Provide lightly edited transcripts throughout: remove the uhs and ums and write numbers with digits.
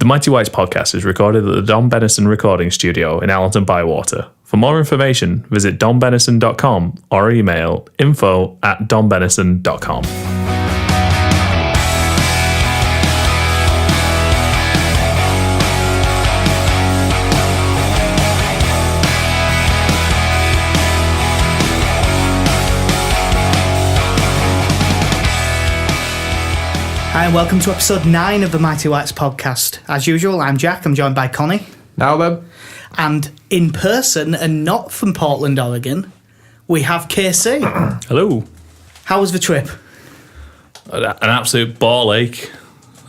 The Mighty Whites podcast is recorded at the Don Bennison Recording Studio in Allerton Bywater. For more information, visit donbennison.com or email info@donbennison.com. Hi, and welcome to episode 9 of the Mighty Whites podcast. As usual, I'm Jack. I'm joined by Connie. Now then. And in person, and not from Portland, Oregon, we have KC. Hello. How was the trip? An absolute ball ache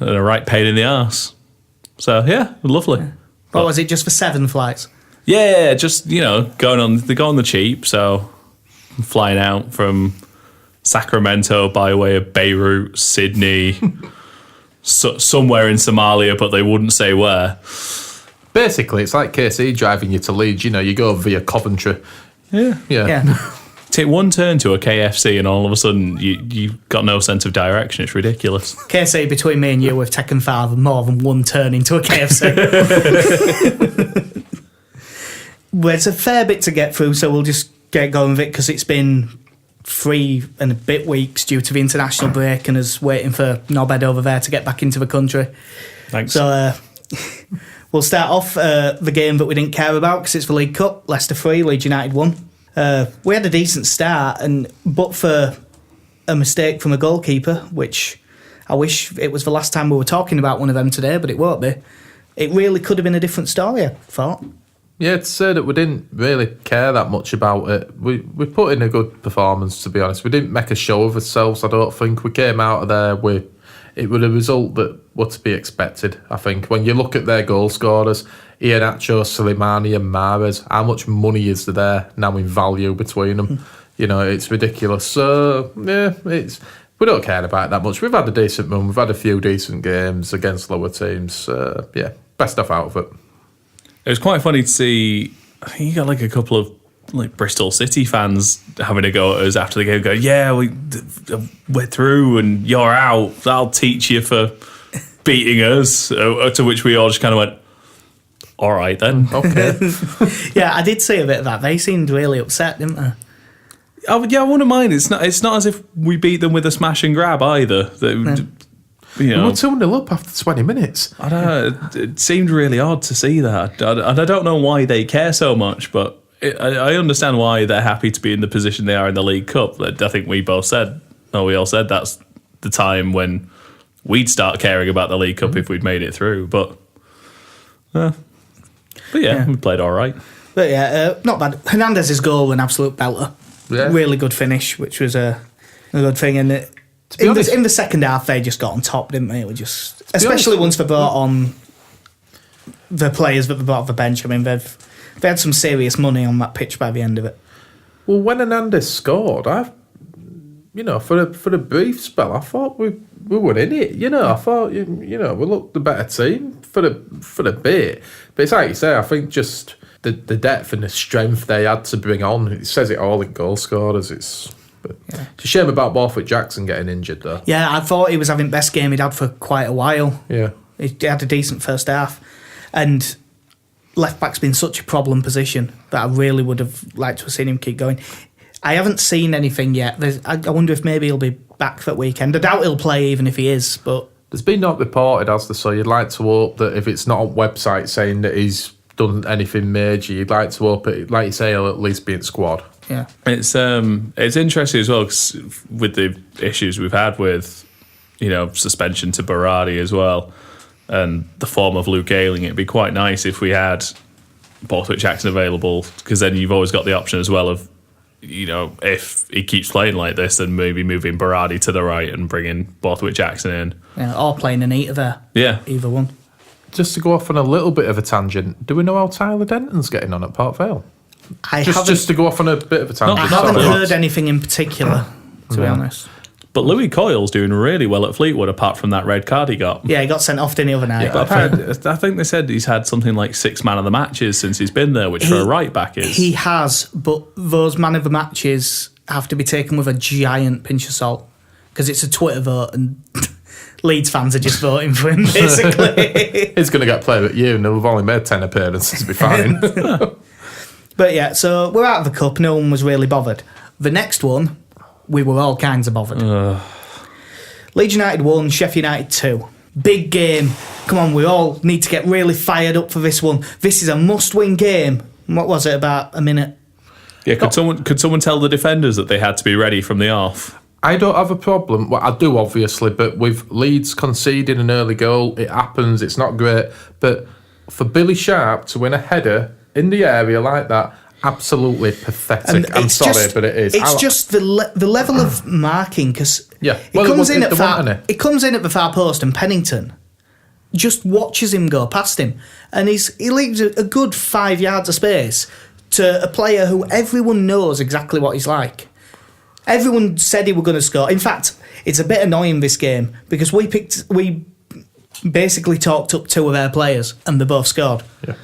and a right pain in the arse. So, yeah, lovely. What was it, just for 7 flights? Yeah, just, they go on the cheap, so I'm flying out from Sacramento by way of Beirut, Sydney, somewhere in Somalia, but they wouldn't say where. Basically, it's like KC driving you to Leeds. You go via Coventry. Yeah. Take one turn to a KFC and all of a sudden you've got no sense of direction. It's ridiculous. KC, between me and you, we've taken far more than one turn into a KFC. Well, it's a fair bit to get through, so we'll just get going with it because it's been 3 and a bit weeks due to the international break and us waiting for Nobed over there to get back into the country. Thanks. So we'll start off the game that we didn't care about because it's the League Cup. Leicester 3, Leeds United 1. We had a decent start, but for a mistake from a goalkeeper, which I wish it was the last time we were talking about one of them today, but it won't be. It really could have been a different story, I thought. Yeah, to say that we didn't really care that much about it. We put in a good performance, to be honest. We didn't make a show of ourselves, I don't think. We came out of there with... It was a result that was to be expected, I think. When you look at their goal scorers, Iheanacho, Slimani and Mahrez, how much money is there now in value between them? It's ridiculous. So, yeah, we don't care about it that much. We've had a decent run. We've had a few decent games against lower teams. Best stuff out of it. It was quite funny to see. I think you got a couple of Bristol City fans having a go at us after the game, going, "Yeah, we're through and you're out. I'll teach you for beating us." To which we all just kind of went, "All right then." Okay. Yeah, I did see a bit of that. They seemed really upset, didn't they? I wouldn't mind. It's not as if we beat them with a smash and grab either. We were 2-0 up after 20 minutes. I don't know, it seemed really odd to see that. And I don't know why they care so much, but I understand why they're happy to be in the position they are in the League Cup. I think we all said that's the time when we'd start caring about the League Cup if we'd made it through. But yeah, we played all right. But yeah, not bad. Hernandez's goal, an absolute belter. Yeah. Really good finish, which was a good thing. And in the second half, they just got on top, didn't they? It was just, especially once they brought on the players that they brought off the bench. I mean, they had some serious money on that pitch by the end of it. Well, when Hernandez scored, for a brief spell, I thought we were in it. I thought we looked the better team for a bit. But it's like you say, I think just the depth and the strength they had to bring on. It says it all in goal scorers. It's a shame about Borthwick Jackson getting injured, though. Yeah, I thought he was having the best game he'd had for quite a while. Yeah. He had a decent first half. And left-back's been such a problem position that I really would have liked to have seen him keep going. I haven't seen anything yet. I wonder if maybe he'll be back for that weekend. I doubt he'll play even if he is, but... There's been not reported, has there? So you'd like to hope that if it's not on website saying that he's done anything major, you'd like to hope it, like you say, he'll at least be in squad. Yeah, it's interesting as well, 'cause with the issues we've had with suspension to Berardi as well, and the form of Luke Ayling. It'd be quite nice if we had Borthwick Jackson available, because then you've always got the option as well of if he keeps playing like this, then maybe moving Berardi to the right and bringing Borthwick Jackson in, or playing Anita there. Yeah, either one. Just to go off on a little bit of a tangent, do we know how Tyler Denton's getting on at Port Vale? Just to go off on a bit of a tangent. I haven't heard anything in particular, to be honest. But Louis Coyle's doing really well at Fleetwood, apart from that red card he got. Yeah, he got sent off the other night. Yeah, I think they said he's had something like 6 man of the matches since he's been there, which for a right back is. He has, but those man of the matches have to be taken with a giant pinch of salt, because it's a Twitter vote, and Leeds fans are just voting for him, basically. He's going to get player at you, and we've only made 10 appearances to be fine. But yeah, so we're out of the cup. No one was really bothered. The next one, we were all kinds of bothered. Leeds United 1, Sheffield United 2. Big game. Come on, we all need to get really fired up for this one. This is a must-win game. What was it, about a minute? Yeah, could someone tell the defenders that they had to be ready from the off? I don't have a problem. Well, I do, obviously, but with Leeds conceding an early goal, it happens. It's not great. But for Billy Sharp to win a header in the area like that, absolutely pathetic. I'm sorry, but it is. It's just the level of marking, because Yeah. it comes in at the far post, and Pennington just watches him go past him, and he leaves a good 5 yards of space to a player who everyone knows exactly what he's like. Everyone said he was going to score. In fact, it's a bit annoying, this game, because we basically talked up 2 of their players and they both scored. Yeah.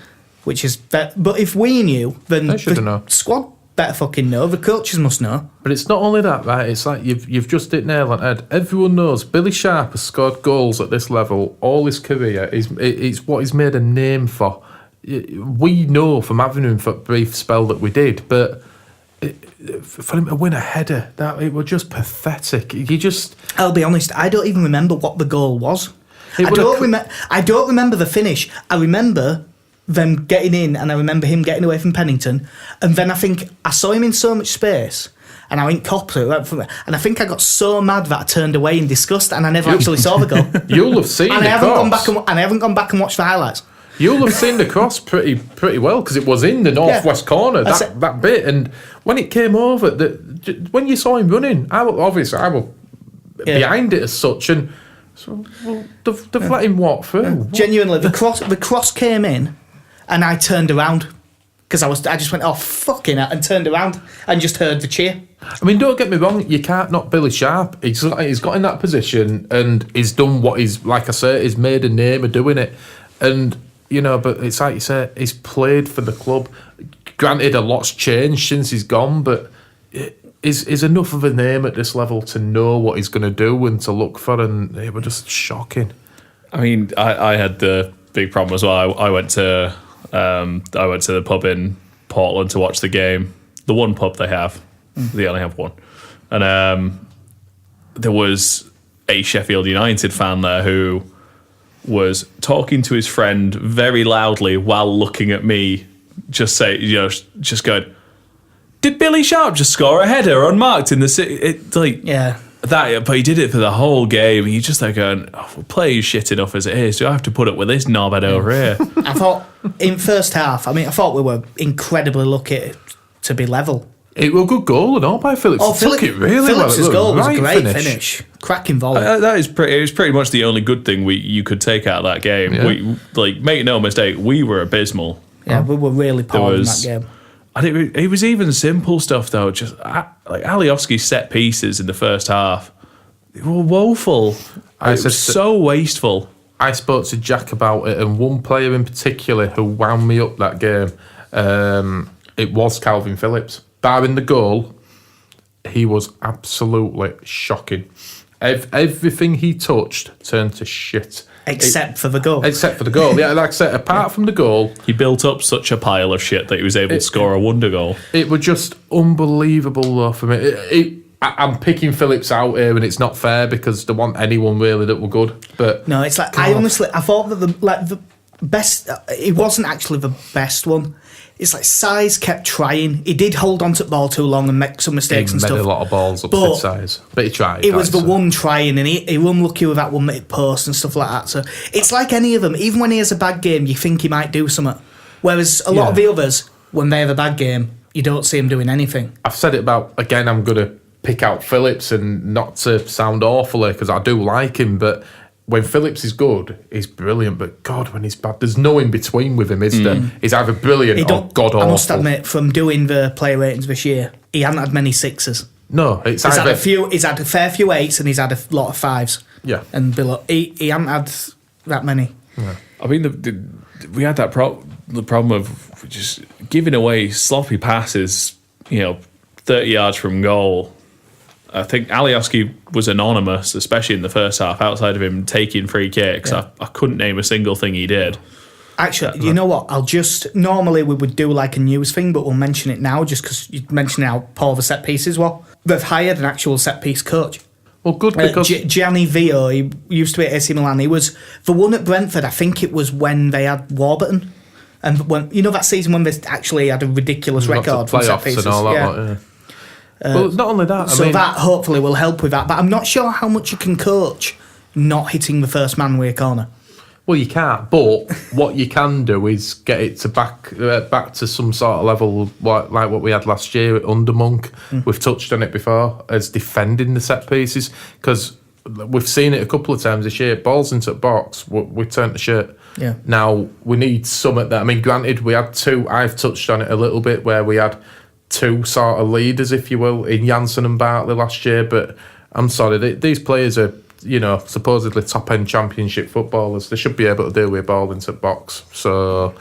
But if we knew, then the squad better fucking know. The coaches must know. But it's not only that, right? It's like you've just hit nail on the head. Everyone knows Billy Sharp has scored goals at this level all his career. It's what he's made a name for. We know from having him for a brief spell that we did, but for him to win a header, it was just pathetic. I'll be honest, I don't even remember what the goal was. I don't remember the finish. I remember them getting in, and I remember him getting away from Pennington, and then I think I saw him in so much space, and I went cop to it, and I think I got so mad that I turned away in disgust, and I never actually saw the goal. You'll have seen and I haven't gone back and watched the highlights. You'll have seen the cross pretty well, because it was in the northwest corner, that bit, and when it came over, when you saw him running, I was behind it as such, and so they've let him walk through. Genuinely, the cross came in, and I turned around because I just went, oh fucking hell, and turned around and just heard the cheer. I mean, don't get me wrong, you can't knock Billy Sharp. He's got in that position and he's done what like I say, he's made a name of doing it. And, but it's like you say, he's played for the club. Granted, a lot's changed since he's gone, but is enough of a name at this level to know what he's going to do and to look for, and it was just shocking. I mean, I had the big problem as well. I went to the pub in Portland to watch the game. The one pub they have. They only have one. And there was a Sheffield United fan there who was talking to his friend very loudly while looking at me, just going, did Billy Sharp just score a header unmarked in the city? That, but he did it for the whole game. And you just like going, we're playing shit enough as it is. Do I have to put up with this knobhead over here? I thought in first half, I thought we were incredibly lucky to be level. It was a good goal and all by Phillips. Took it really well. Phillips' goal was a great finish. Cracking volley. It was pretty much the only good thing you could take out of that game. Yeah. Make no mistake, we were abysmal. Yeah, we were really poor in that game. And it was even simple stuff though. Just like Alioski's set pieces in the first half, they were woeful. It was so wasteful. I spoke to Jack about it, and one player in particular who wound me up that game, it was Calvin Phillips. Barring the goal, he was absolutely shocking. Everything he touched turned to shit. Except for the goal. Yeah, like I said, apart from the goal, he built up such a pile of shit that he was able to score a wonder goal. It was just unbelievable though for me. I'm picking Phillips out here, and it's not fair because there wasn't anyone really that were good. But no, it's like I thought that the best. It wasn't actually the best one. It's like Size kept trying. He did hold on to the ball too long and make some mistakes and stuff. He made a lot of balls up to Size, but he tried. It was the one trying, and he unlucky with that one that hit post and stuff like that. So it's like any of them. Even when he has a bad game, you think he might do something. Whereas a lot of the others, when they have a bad game, you don't see him doing anything. I've said it about, again, I'm going to pick out Phillips, and not to sound awful here because I do like him, but when Phillips is good, he's brilliant. But God, when he's bad, there's no in between with him, is there? He's either brilliant or god awful. I must admit, from doing the player ratings this year, he hasn't had many sixes. No, he's had a fair few eights, and he's had a lot of fives. Yeah, and below, he hasn't had that many. Yeah. I mean, we had the problem of just giving away sloppy passes. 30 yards from goal. I think Alioski was anonymous, especially in the first half, outside of him taking free kicks. I couldn't name a single thing he did. Actually, you know what? Normally we would do like a news thing, but we'll mention it now just because you mentioned how poor the set pieces were. They've hired an actual set piece coach. Well, good because Gianni Vio, he used to be at AC Milan. He was the one at Brentford. I think it was when they had Warburton, and when that season when they actually had a ridiculous record for set pieces. And all that. Well, not only that. That hopefully will help with that. But I'm not sure how much you can coach not hitting the first man with a corner. Well, you can't. But what you can do is get it to back to some sort of level like what we had last year under Monk. We've touched on it before as defending the set pieces because we've seen it a couple of times this year. Balls into the box, we turn the shirt. Yeah. Now we need some at that. I mean, granted, we had two. I've touched on it a little bit where we had two sort of leaders, if you will, in Janssen and Bartley last year. But I'm sorry, these players are, supposedly top-end championship footballers. They should be able to deal with a ball into the box. So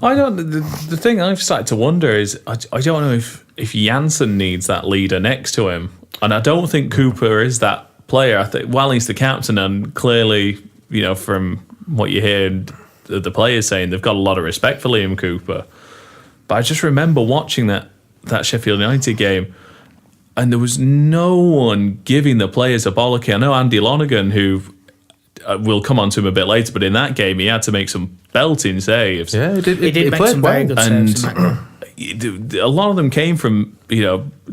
I don't. The thing I've started to wonder is I don't know if Janssen needs that leader next to him, and I don't think Cooper is that player. I think while he's the captain, and clearly, from what you hear the players saying, they've got a lot of respect for Liam Cooper. But I just remember watching that Sheffield United game, and there was no one giving the players a bollocky. I know Andy Lonergan, who we'll come on to him a bit later, but in that game he had to make some belting saves. Yeah, he did. He make some very good saves. And a lot of them came from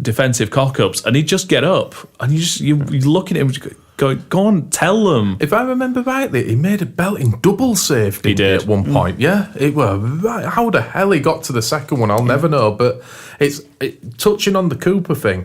defensive cock-ups, and he'd just get up, and you look at him, go on, tell them. If I remember rightly, he made a belting double save. He did at one point. Yeah, it was right. How the hell he got to the second one, I'll never know. But touching on the Cooper thing.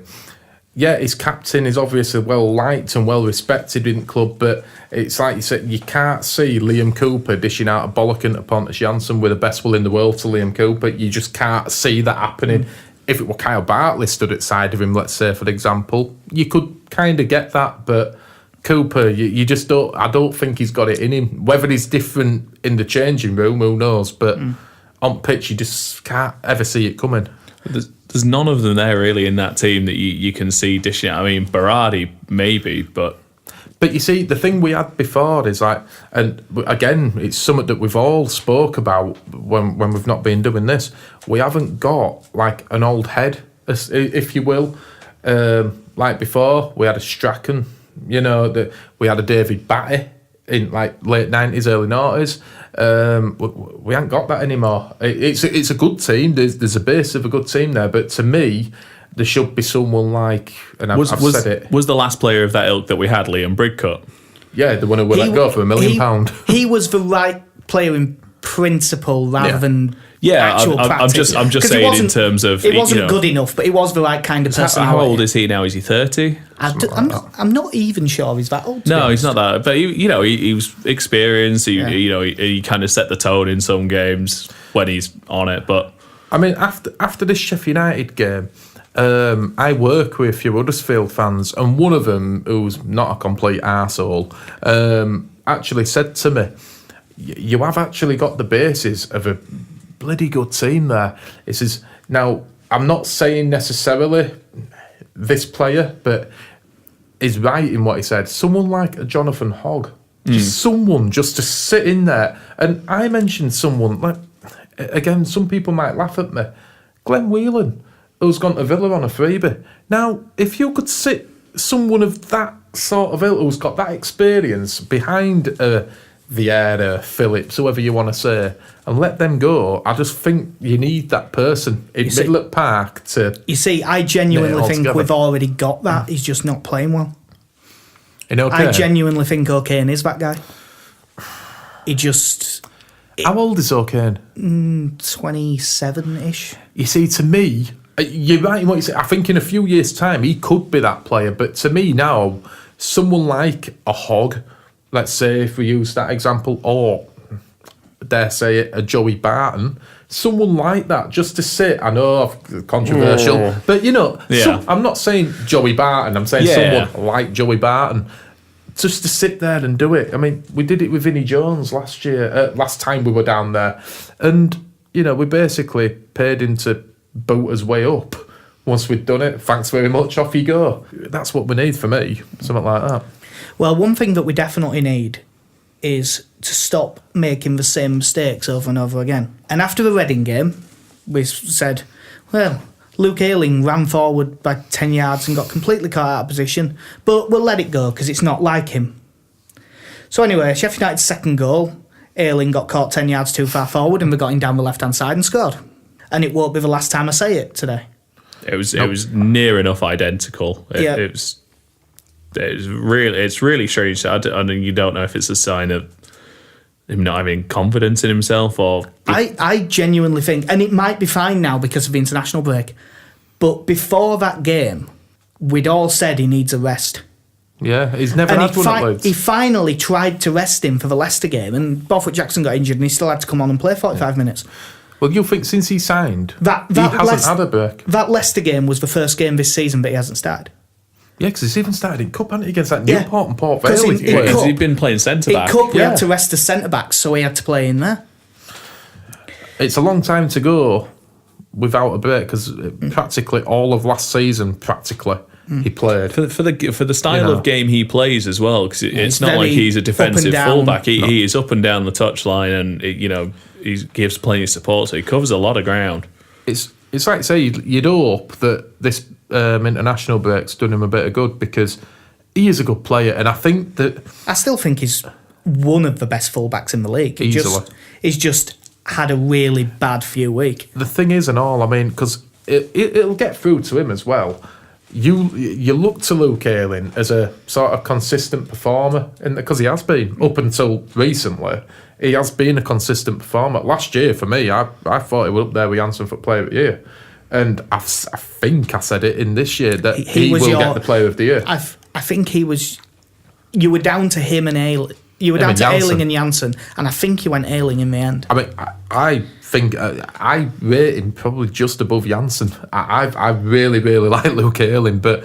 Yeah, his captain is obviously well liked and well respected in the club, but it's like you said, you can't see Liam Cooper dishing out a bollocking to Pontus Jansson with the best will in the world to Liam Cooper. You just can't see that happening. If it were Kyle Bartley stood at the side of him, let's say, for example, you could kind of get that, but Cooper, you just don't. I don't think he's got it in him. Whether he's different in the changing room, who knows? But on pitch, you just can't ever see it coming. There's none of them there really in that team that you can see dishing out. I mean, Berardi maybe, but you see, the thing we had before is like, and again, it's something that we've all spoke about when we've not been doing this. We haven't got like an old head, if you will. Like before, we had a Strachan. We had a David Batty in like late 90s, early 90s. We ain't got that anymore. It's a good team. There's a base of a good team there, but to me, there should be someone like, and I've said it. Was the last player of that ilk that we had Liam Bridcut? Yeah, the one who let go for £1 million. He was the right player in principle rather than actual practice. I'm just saying in terms of it wasn't good enough, but he was the right kind of person. How old is he now? Is he 30? I'm not even sure he's that old. No, he's not that. But he was experienced. He kind of set the tone in some games when he's on it. But I mean, after this Sheffield United game, I work with a few Huddersfield fans, and one of them, who's not a complete arsehole, actually said to me, "You have actually got the basis of a bloody good team there." He says, now, I'm not saying necessarily this player, but he's right in what he said. Someone like a Jonathan Hogg, someone just to sit in there. And I mentioned someone, like, again, some people might laugh at me, Glenn Whelan, who's gone to Villa on a freebie. Now, if you could sit someone of that sort of ilk, who's got that experience behind Vieira, Phillips, whoever you want to say, and let them go, I just think you need that person in Midlet Park to... You see, I genuinely think we've already got that. He's just not playing well. I genuinely think O'Kane is that guy. He just... How old is O'Kane? 27-ish. You see, to me, you're right in what you say. I think in a few years' time, he could be that player. But to me now, someone like a Hogg, let's say if we use that example, or dare say it, a Joey Barton, someone like that, just to sit. I know, controversial, but I'm not saying Joey Barton, I'm saying someone like Joey Barton, just to sit there and do it. I mean, we did it with Vinnie Jones last year, last time we were down there, and we basically paid him to boot us way up once we'd done it, thanks very much, off you go. That's what we need for me, something like that. Well, one thing that we definitely need is to stop making the same mistakes over and over again. And after the Reading game, we said, well, Luke Ayling ran forward by 10 yards and got completely caught out of position, but we'll let it go because it's not like him. So anyway, Sheffield United's second goal, Ayling got caught 10 yards too far forward and we got him down the left-hand side and scored. And it won't be the last time I say it today. It was near enough identical. It's really strange. You don't know if it's a sign of him not having confidence in himself or... I genuinely think, and it might be fine now because of the international break, but before that game, we'd all said he needs a rest. Yeah, he's never had one at Leeds. He finally tried to rest him for the Leicester game, and Borthwick Jackson got injured and he still had to come on and play 45 minutes. Well, you'll think since he signed, he hasn't had a break. That Leicester game was the first game this season, but he hasn't started. Yeah, because he's even started in Cup, hasn't he, against that Newport and Port Vale. Because he'd been playing centre-back. In Cup, we had to rest the centre-backs, so he had to play in there. It's a long time to go without a break, because practically all of last season, he played. For the style of game he plays as well, because it's not like he's a defensive fullback. He is up and down the touchline, and he gives plenty of support, so he covers a lot of ground. It's like, say, you'd hope that this international break's done him a bit of good, because he is a good player, and I still think he's one of the best fullbacks in the league. He's just had a really bad few weeks. The thing is, because it'll get through to him as well. You look to Luke Ayling as a sort of consistent performer, because he has been up until recently. He has been a consistent performer. Last year, for me, I thought he was up there with Janssen for Player of the Year. And I think I said it in this year that he will get the Player of the Year. I think he was... You were down to him and Ayling. You were down to Ayling and Janssen, and I think you went Ayling in the end. I think I rate him probably just above Janssen. I really, really like Luke Ayling, but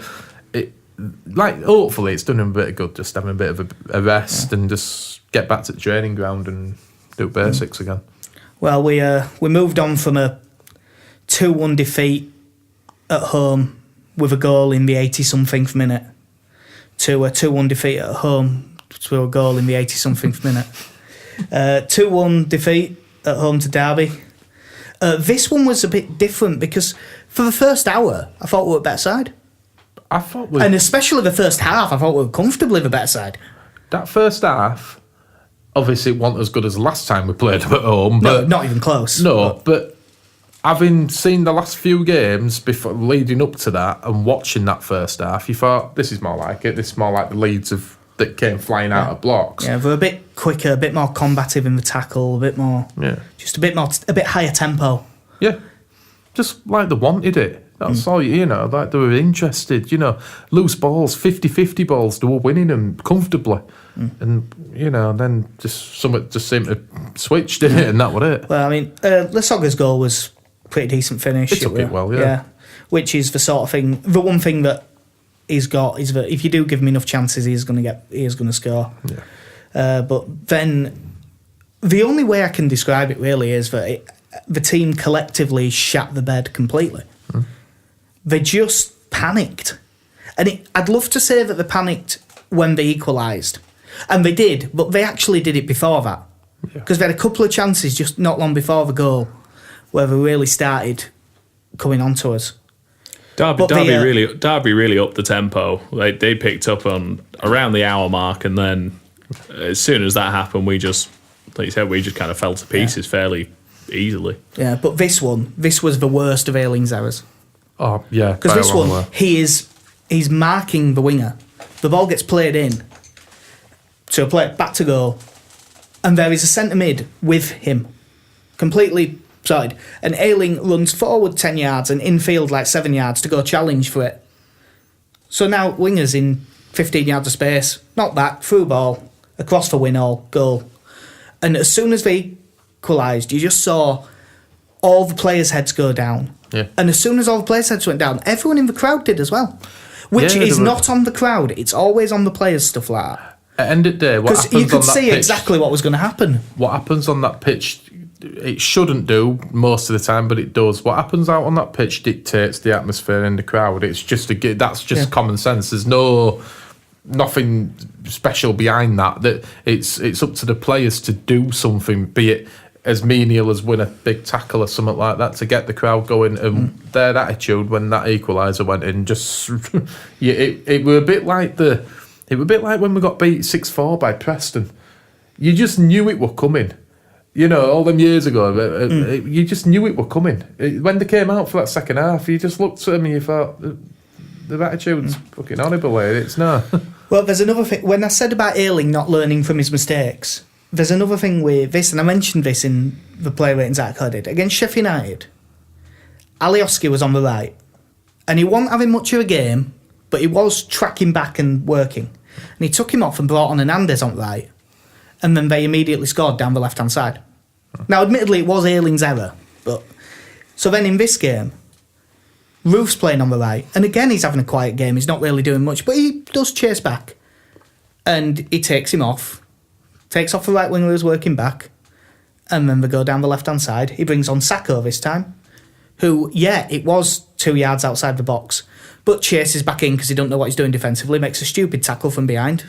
hopefully it's done him a bit of good, just having a bit of a rest and just get back to the training ground and do basics again. Well, we moved on from a 2-1 defeat at home with a goal in the 80-something minute to a 2-1 defeat at home to a goal in the 80-something minute. 2-1 defeat at home to Derby. This one was a bit different because for the first hour, I thought we were a better side. And especially the first half, I thought we were comfortably the better side. That first half, obviously, it wasn't as good as the last time we played at home. But no, not even close. No, but having seen the last few games before leading up to that and watching that first half, you thought, this is more like it. This is more like the Leeds that came flying out of blocks. Yeah, they're a bit quicker, a bit more combative in the tackle, a bit more... Yeah. Just a bit higher tempo. Yeah. Just like they wanted it. That's all, like they were interested, loose balls, 50-50 balls, they were winning them comfortably. And, then something just seemed to switch, didn't it? And that was it. Well, Lasogga's goal was a pretty decent finish. It took it well, yeah. Which is the sort of thing, the one thing that he's got is that if you do give him enough chances, he is going to score. Yeah. But then the only way I can describe it really is that the team collectively shat the bed completely. They just panicked. And I'd love to say that they panicked when they equalised. And they did, but they actually did it before that. Because they had a couple of chances just not long before the goal where they really started coming onto us. Derby really upped the tempo. They picked up on around the hour mark, and then as soon as that happened, we just kind of fell to pieces fairly easily. Yeah, but this was the worst of Ayling's errors. Oh, yeah. Because this one, he's marking the winger. The ball gets played in. So play it back to goal. And there is a centre mid with him. Completely side. And Ayling runs forward 10 yards and infield like 7 yards to go challenge for it. So now winger's in 15 yards of space. Not back, through ball, across for win all, goal. And as soon as they equalised, you just saw all the players' heads go down. Yeah. And as soon as all the players' heads went down, everyone in the crowd did as well. Which is not on the crowd, it's always on the players, stuff like that. At the end of the day, what happens on that pitch... Because you could see exactly what was going to happen. What happens on that pitch it shouldn't do most of the time, but it does. What happens out on that pitch dictates the atmosphere in the crowd. It's just that's just common sense. There's nothing special behind that. That it's up to the players to do something, be it as menial as win a big tackle or something like that, to get the crowd going. And their attitude when that equaliser went in, just it were a bit like when we got beat 6-4 by Preston. You just knew it were coming. You know, all them years ago, you just knew it were coming. When they came out for that second half, you just looked at them and you thought, the attitude's fucking horrible. It's no. Well, there's another thing. When I said about Ayling not learning from his mistakes, there's another thing with this, and I mentioned this in the player ratings article I did. Against Sheffield United, Alioski was on the right, and he wasn't having much of a game, but he was tracking back and working. And he took him off and brought on Hernandez on the right, and then they immediately scored down the left-hand side. Now, admittedly, it was Ayling's error, but... So then in this game, Roof's playing on the right, and again he's having a quiet game, he's not really doing much, but he does chase back, and he takes him off, takes off the right winger who's working back, and then they go down the left-hand side. He brings on Sacco this time, who, it was 2 yards outside the box, but chases back in because he don't know what he's doing defensively, makes a stupid tackle from behind.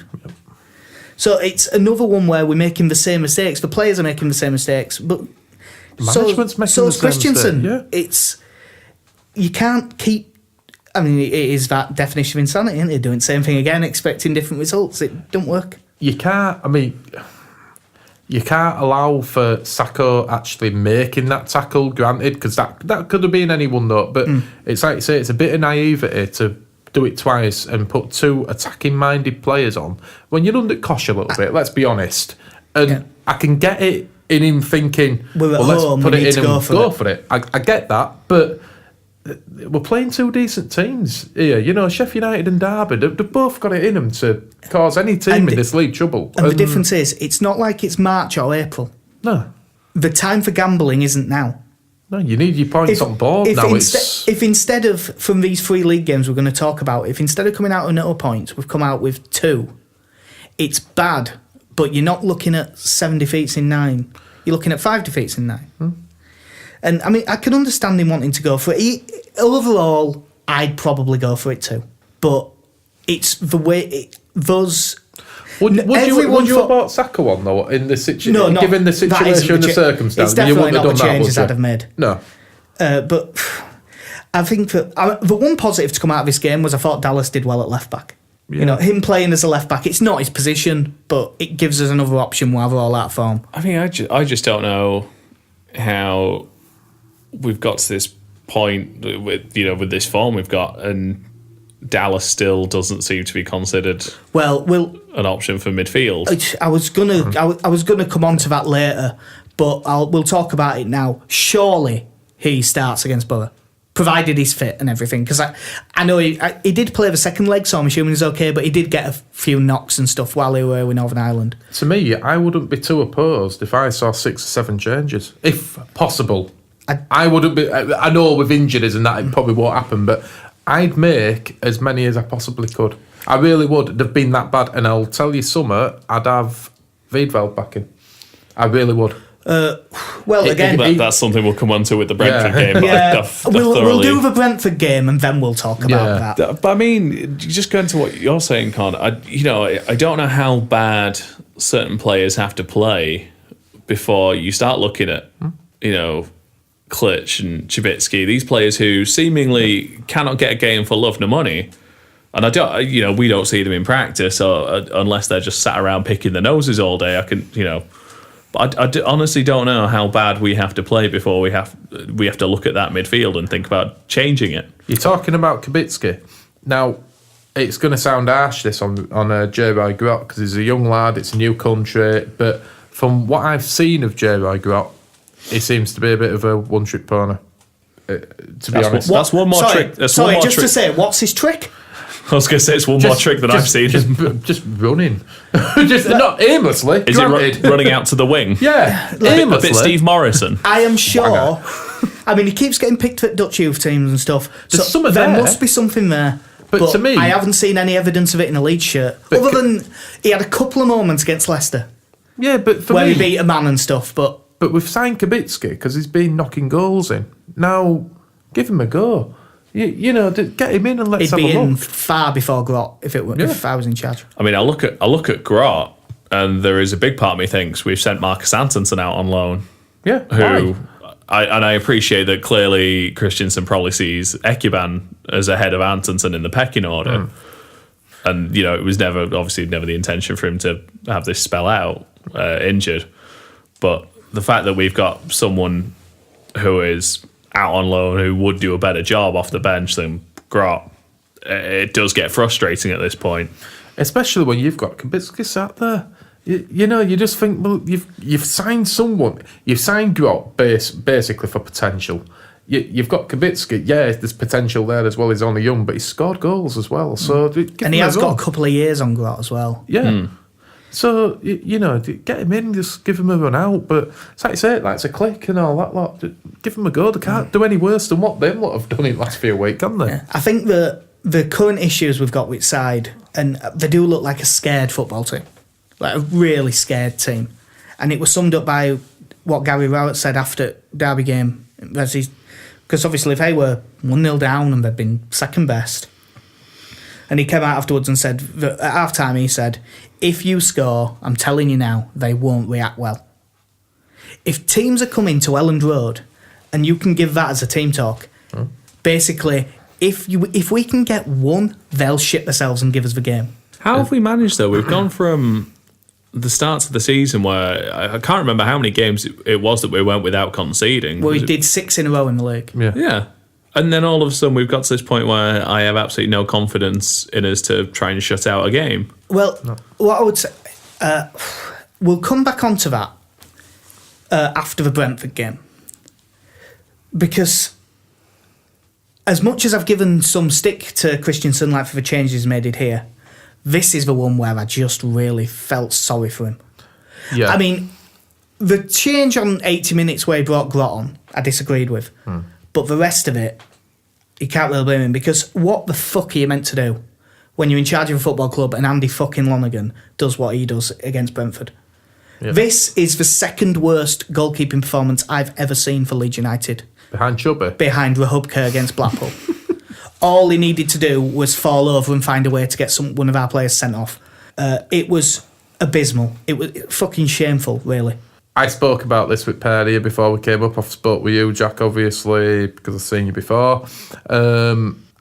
So it's another one where we're making the same mistakes. The players are making the same mistakes, but management's making the same Christensen. mistake. It's you can't keep. I mean, it is that definition of insanity, isn't it? Doing the same thing again, expecting different results. It don't work. You can't. I mean, you can't allow for Sacco actually making that tackle. Granted, because that could have been anyone though. But it's like you say, it's a bit of naivety to do it twice and put two attacking-minded players on when you're under cosh a little bit. Let's be honest. And I can get it in him thinking, let's put it in and go for it. I get that, but we're playing two decent teams here. You know, Sheffield United and Derby, they've both got it in them to cause any team in this league trouble. And the difference is, it's not like it's March or April. No. The time for gambling isn't now. No, you need your points on board now. If instead of, from these 3 league games we're going to talk about, if instead of coming out with 0 points, we've come out with 2, it's bad, but you're not looking at 7 defeats in 9. You're looking at 5 defeats in 9. And, I mean, I can understand him wanting to go for it. Overall, I'd probably go for it too. But it's the way... Would you have bought Sacco on though in the situation? No, given the situation and the circumstances, it's definitely not the changes I'd have made. No, but I think the one positive to come out of this game was I thought Dallas did well at left back. Yeah. You know, him playing as a left back, it's not his position, but it gives us another option while we're all out of form. I mean, I just don't know how we've got to this point with this form we've got, and Dallas still doesn't seem to be considered an option for midfield. I was gonna come on to that later, but we'll talk about it now. Surely he starts against Borough, provided he's fit and everything. Because I know he did play the second leg, so I'm assuming he's okay. But he did get a few knocks and stuff while he were with Northern Ireland. To me, I wouldn't be too opposed if I saw 6 or 7 changes, if possible. I wouldn't be. I know with injuries and that it probably won't happen, but I'd make as many as I possibly could. I really would. They've been that bad. And I'll tell you something, I'd have Wiedwald back in. I really would. That's something we'll come on to with the Brentford game. We'll do the Brentford game and then we'll talk about that. But I mean, just going to what you're saying, Con, I don't know how bad certain players have to play before you start looking at, Klitsch and Chibitsky, these players who seemingly cannot get a game for love nor money, and we don't see them in practice, or unless they're just sat around picking their noses all day. But I honestly don't know how bad we have to play before we have to look at that midfield and think about changing it. You're talking about Chibitsky. Now, it's going to sound harsh this on J.Y. Grott because he's a young lad, it's a new country, but from what I've seen of J.Y. Grott, he seems to be a bit of a one-trick pony, to be honest. That's one more trick. To say, what's his trick? I was going to say it's one more trick that I've seen. Just running. Not aimlessly. Is it running out to the wing? Yeah, aimlessly. A bit Steve Morrison. I am sure. I mean, he keeps getting picked at Dutch youth teams and stuff. There must be something there. But to me, I haven't seen any evidence of it in a Leeds shirt. Other than he had a couple of moments against Leicester. Yeah, but where he beat a man and stuff, but But we've signed Kabitsky because he's been knocking goals in. Now, give him a go. Get him in and let's have a look. He'd be in far before Grot if I was in charge. I mean, I look at Grot, and there is a big part of me thinks we've sent Marcus Antonsen out on loan. Yeah, who I appreciate that clearly Christensen probably sees Ekuban as ahead of Antonsen in the pecking order. And, it was never the intention for him to have this spell out injured. But the fact that we've got someone who is out on loan who would do a better job off the bench than Grot, it does get frustrating at this point. Especially when you've got Kabitsky sat there. You just think, well, you've signed someone. You've signed Grot basically for potential. You've got Kabitsky. Yeah, there's potential there as well. He's only young, but he's scored goals as well. So and he has got a couple of years on Grot as well. Yeah. So, get him in, just give him a run out. But it's like you say, it's a click and all that lot. Give him a go. They can't do any worse than what them lot have done in the last few weeks, can they? Yeah. I think the current issues we've got with side, and they do look like a scared football team. Like a really scared team. And it was summed up by what Gary Rowett said after Derby game. Because obviously if they were 1-0 down and they'd been second best, and he came out afterwards and said, at half-time he said, if you score, I'm telling you now, they won't react well. If teams are coming to Elland Road, and you can give that as a team talk, basically, if we can get one, they'll shit themselves and give us the game. How have we managed, though? We've gone from the start of the season where I can't remember how many games it was that we went without conceding. Well, we did 6 in a row in the league. Yeah. And then all of a sudden we've got to this point where I have absolutely no confidence in us to try and shut out a game. Well, what I would say, we'll come back onto that after the Brentford game. Because as much as I've given some stick to Christensen for the changes he's made it here, this is the one where I just really felt sorry for him. Yeah. I mean, the change on 80 minutes where he brought Grot on, I disagreed with. But the rest of it, you can't really blame him, because what the fuck are you meant to do when you're in charge of a football club and Andy fucking Lonergan does what he does against Brentford? Yeah. This is the second worst goalkeeping performance I've ever seen for Leeds United. Behind Chubby? Behind Rahubka against Blackpool. All he needed to do was fall over and find a way to get one of our players sent off. It was abysmal. It was fucking shameful, really. I spoke about this with Perry here before we came up. I've spoke with you, Jack, obviously, because I've seen you before.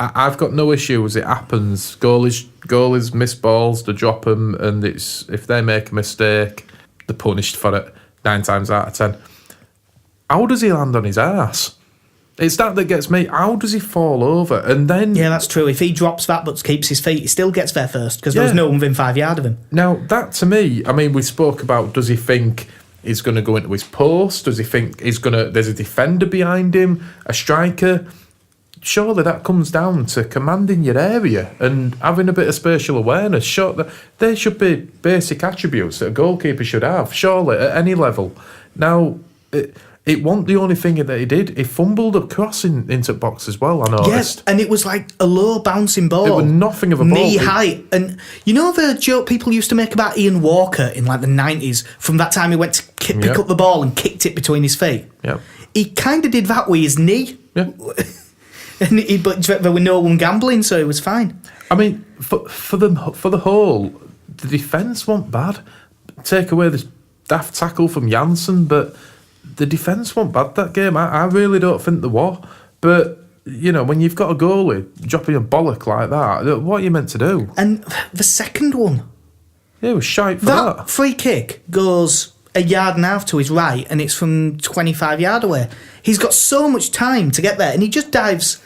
I've got no issues. It happens. Goalies miss balls, they drop them, and if they make a mistake, they're punished for it 9 times out of 10. How does he land on his arse? It's that gets me. How does he fall over? And then... Yeah, that's true. If he drops that but keeps his feet, he still gets there first, because there was no one within 5 yards of him. Now, that to me, I mean, we spoke about, does he think he's going to go into his post? Does he think there's a defender behind him, a striker? Surely that comes down to commanding your area and having a bit of spatial awareness. Sure, there should be basic attributes that a goalkeeper should have, surely, at any level. Now, it wasn't the only thing that he did. He fumbled a cross into the box as well, I noticed. Yes, and it was like a low bouncing ball. It was nothing of a ball. Knee height. And you know the joke people used to make about Ian Walker in the 90s, from that time he went to pick up the ball and kicked it between his feet? Yeah. He kind of did that with his knee. Yeah. But there was no one gambling, so it was fine. I mean, for the whole, the defence weren't bad. Take away this daft tackle from Janssen, but the defence weren't bad that game. I really don't think they were. But, when you've got a goalie dropping a bollock like that, what are you meant to do? And the second one. Yeah, it was shite for that. That free kick goes 1.5 yards to his right, and it's from 25 yards away. He's got so much time to get there, and he just dives.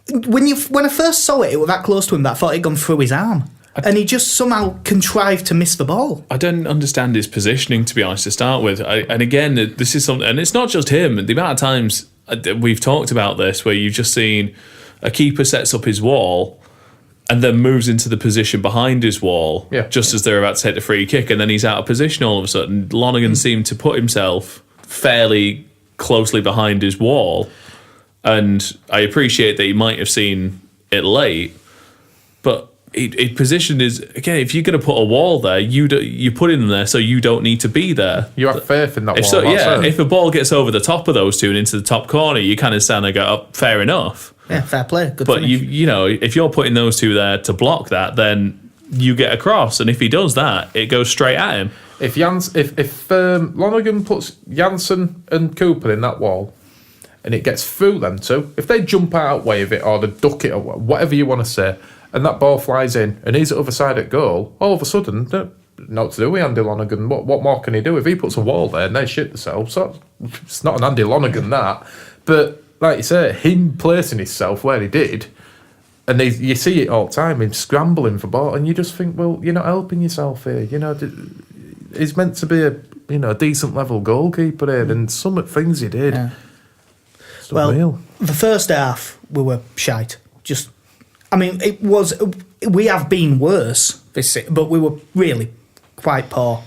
When I first saw it was that close to him that I thought it'd gone through his arm. And he just somehow contrived to miss the ball. I don't understand his positioning, to be honest, to start with. And again, this is something, and it's not just him. The amount of times we've talked about this, where you've just seen a keeper sets up his wall and then moves into the position behind his wall, just as they're about to take the free kick, and then he's out of position all of a sudden. Lonergan seemed to put himself fairly closely behind his wall, and I appreciate that he might have seen it late, but he positioned his again. If you're going to put a wall there, you put him there so you don't need to be there. You have faith in that If wall. so, that's yeah. it. If a ball gets over the top of those two and into the top corner, you kind of stand and go, oh, fair enough. Yeah, fair play. Good But finish. you know, if you're putting those two there to block that, then you get across, and if he does that, it goes straight at him. If Lonergan puts Janssen and Cooper in that wall, and it gets through them two, if they jump out way of it or they duck it or whatever you want to say, and that ball flies in and he's at the other side at goal, all of a sudden, not to do with Andy Lonergan. What more can he do? If he puts a wall there and they shit themselves, so it's not an Andy Lonergan that. But like you say, him placing himself where he did, and you see it all the time, him scrambling for ball, and you just think, well, you're not helping yourself here. You know, he's meant to be a decent level goalkeeper here, and some things he did. Yeah. It's Well, unreal. the first half we were shite. It was. We have been worse this, but we were really quite poor.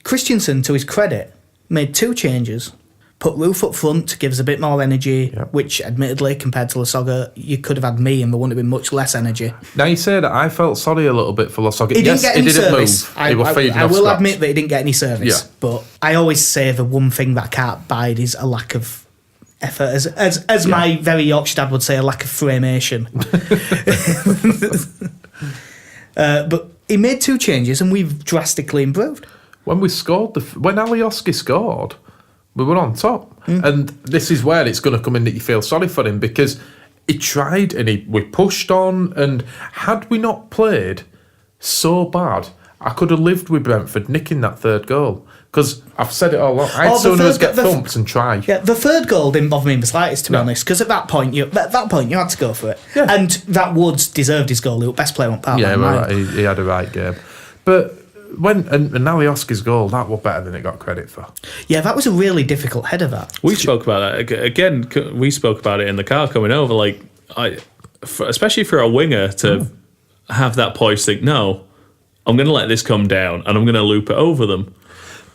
Christensen, to his credit, made 2 changes. Put Roof up front to give us a bit more energy, Yep. which, admittedly, compared to Lasogga, you could have had me and there wouldn't have been much less energy. Now you say that, I felt sorry a little bit for Lasogga. He Yes, didn't get he any didn't service. move. He was feeding I off will scraps. admit that he didn't get any service. Yeah. But I always say the one thing that I can't bide is a lack of effort. As my very Yorkshire dad would say, a lack of framation. But he made 2 changes and we've drastically improved. When we scored, when Alioski scored, we were on top. And this is where it's going to come in that you feel sorry for him, because he tried and we pushed on, and had we not played so bad, I could have lived with Brentford nicking that 3rd goal. Because I've said it all along, I'd sooner us get thumped and try. Yeah, the 3rd goal didn't bother me in the slightest, to be No. honest, because at that point you had to go for it. Yeah. And that Woods deserved his goal. He was best player on part. Yeah, right. He had a right game. But and Alioski's goal, that was better than it got credit for. Yeah, that was a really difficult header, that. We spoke about that again. We spoke about it in the car coming over. Like, especially for a winger to have that poise, think, no, I'm going to let this come down and I'm going to loop it over them.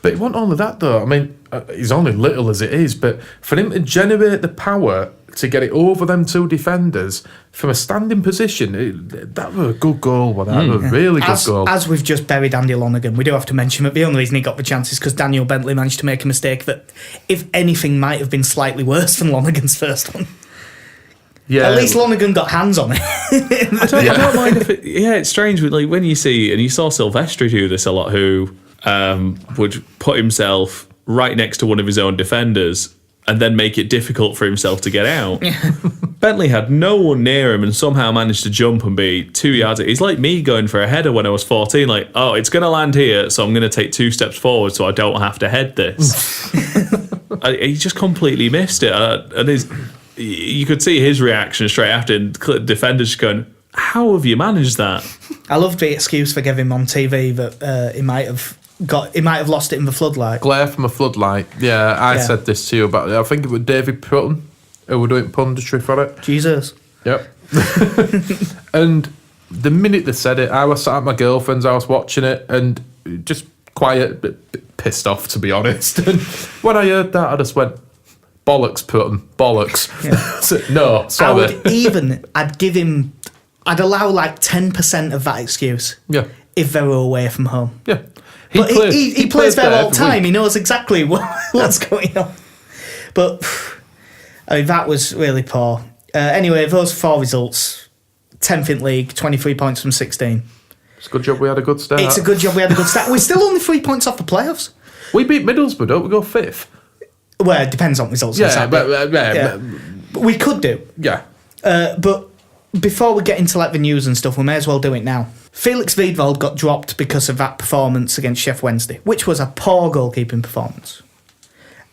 But it wasn't only that, though. I mean, he's only little as it is, but for him to generate the power to get it over them 2 defenders from a standing position, that was a good goal. That was a really good goal. As we've just buried Andy Lonergan, we do have to mention that the only reason he got the chance is because Daniel Bentley managed to make a mistake that, if anything, might have been slightly worse than Lonergan's first one. Yeah, At least Lonergan got hands on it. I don't mind if it's strange when you see, and you saw Silvestri do this a lot, who would put himself right next to one of his own defenders and then make it difficult for himself to get out. Bentley had no one near him and somehow managed to jump and be 2 yards. He's like me going for a header when I was 14, like, oh, it's going to land here, so I'm going to take 2 steps forward so I don't have to head this. He just completely missed it. And you could see his reaction straight after, and defenders just going, how have you managed that? I loved the excuse for giving him on TV that he might have lost it in the floodlight. glare from a floodlight. Yeah, I said this to you about it. I think it was David Prutton who were doing punditry for it. Jesus. Yep. And the minute they said it, I was sat at my girlfriend's house watching it and just quiet, bit pissed off, to be honest. And when I heard that, I just went, bollocks, Prutton, bollocks. Yeah. So, no, sorry. I'd allow like 10% of that excuse Yeah. if they were away from home. Yeah. But he plays there all the time. every He week. knows exactly what's going on. But I mean, that was really poor. Anyway, those 4 results: 10th in league, 23 points from 16. It's a good job we had a good start. It's a good job we had a good start. We're still only 3 points off the playoffs. We beat Middlesbrough, don't we? Go 5th. Well, it depends on results. on Yeah, Saturday. But we could do. yeah. But before we get into like the news and stuff, we may as well do it now. Felix Wiedwald got dropped because of that performance against Sheff Wednesday, which was a poor goalkeeping performance.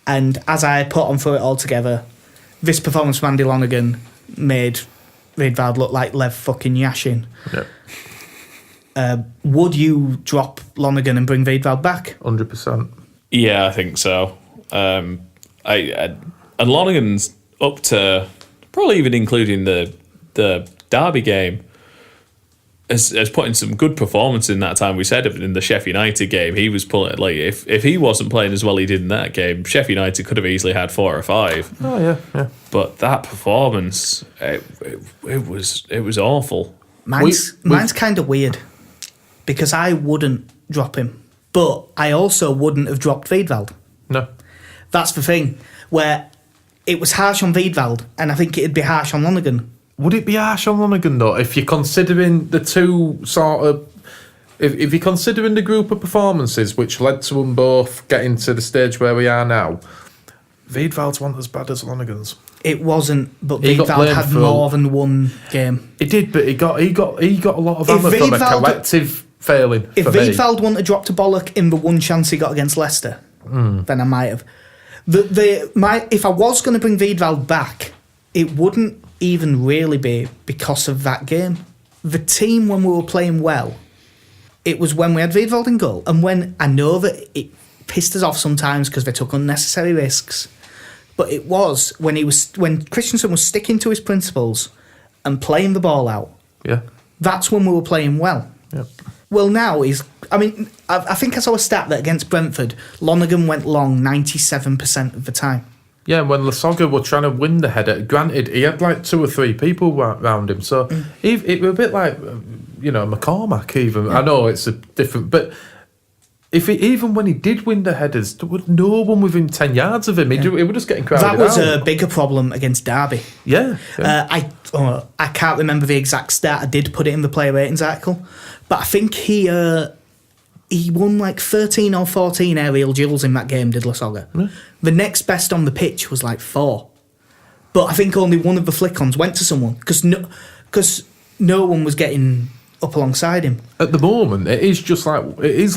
And as I put on through it all together, this performance from Andy Lonergan made Wiedwald look like Lev fucking Yashin. Yeah. Would you drop Lonergan and bring Wiedwald back? 100%. Yeah, I think so. And Lonergan's up to probably even including the Derby game has put in some good performance in that time. We said in the Sheffield United game, he was pulling, like, if he wasn't playing as well he did in that game, Sheffield United could have easily had 4 or 5. Oh, yeah, yeah. But that performance, it was awful. Mine's kind of weird because I wouldn't drop him, but I also wouldn't have dropped Wiedwald. No. That's the thing, where it was harsh on Wiedwald, and I think it'd be harsh on Lonergan. Would it be harsh on Lonergan, though, if you're considering the two sort of... If you're considering the group of performances which led to them both getting to the stage where we are now, Wiedwald's wasn't as bad as Lonergan's. It wasn't, but He got Wiedwald blamed had for- more than one game. He did, but he got a lot of If hammer from a Wiedwald- collective failing. If for me. Wiedwald wouldn't have dropped a bollock in the one chance he got against Leicester, then I might have. If I was going to bring Wiedwald back, it wouldn't even really be because of that game. The team, when we were playing well, it was when we had Wiedwald in goal, and when I know that it pissed us off sometimes because they took unnecessary risks, but it was when Christensen was sticking to his principles and playing the ball out. Yeah. That's when we were playing well. Yeah. Well, now I think I saw a stat that against Brentford, Lonergan went long 97% of the time. Yeah, when Lasogga were trying to win the header, granted, he had like 2 or 3 people around him, so it was a bit like, McCormack even. Yeah. I know it's a different, but even when he did win the headers, there was no one within 10 yards of him. He was just getting crowded out. That was a bigger problem against Derby. Yeah. I can't remember the exact stat. I did put it in the player ratings article, but I think he won like 13 or 14 aerial duels in that game, did Lasogga. Yeah. The next best on the pitch was like 4. But I think only one of the flick-ons went to someone because no one was getting up alongside him. At the moment, it is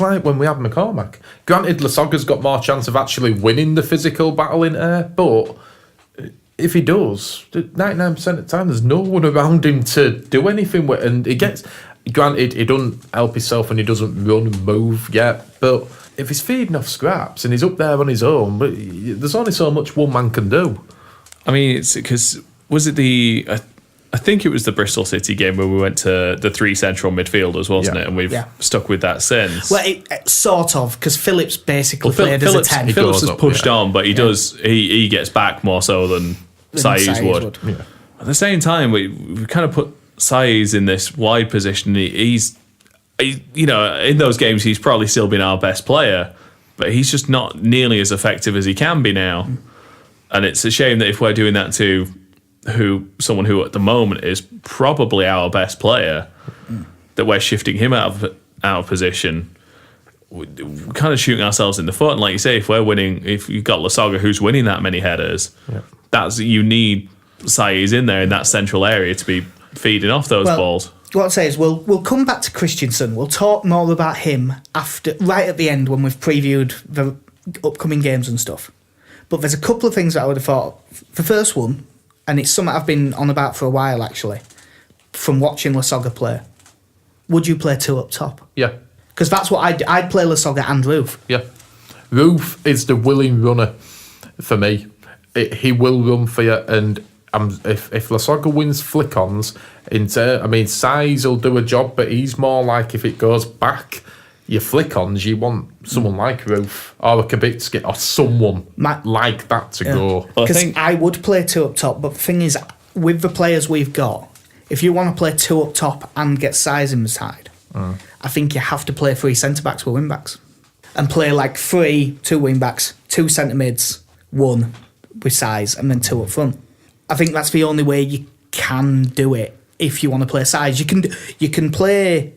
like when we had McCormack. Granted, Lasogga's got more chance of actually winning the physical battle in air, but if he does, 99% of the time, there's no one around him to do anything with, and he gets... Granted, he doesn't help himself and he doesn't run and move yet, but if he's feeding off scraps and he's up there on his own, but there's only so much one man can do. I mean, it's because... Was it the... I think it was the Bristol City game where we went to the 3 central midfielders, wasn't it? And we've stuck with that since. Well, sort of, because Phillips basically played as a 10. Phillips has pushed on, but he gets back more so than Saiz would. Yeah. At the same time, we kind of put Saiz in this wide position. He's in those games, he's probably still been our best player, but he's just not nearly as effective as he can be now. And it's a shame that if we're doing that to someone who at the moment is probably our best player, that we're shifting him out of position, we're kind of shooting ourselves in the foot. And like you say, if you've got Lasogga who's winning that many headers, you need Saiz in there in that central area to be feeding off those balls. What I'd say is we'll come back to Christensen. We'll talk more about him right at the end when we've previewed the upcoming games and stuff. But there's a couple of things that I would have thought. The first one, and it's something I've been on about for a while actually, from watching Lasogga play. Would you play 2 up top? Yeah. Because that's what I'd play Lasogga and Roof. Yeah. Roof is the willing runner for me. He will run for you, and if Lasogga wins flick-ons, Saiz will do a job, but he's more like if it goes back, your flick-ons, you want someone like Roof or a Kabitsky or someone like that to go. Because I would play 2 up top, but the thing is, with the players we've got, if you want to play 2 up top and get Saiz in the side, I think you have to play 3 centre-backs with wing-backs. And play like 2 wing-backs, 2 centre-mids, 1 with Saiz, and then 2 up front. I think that's the only way you can do it if you want to play Saiz. You can play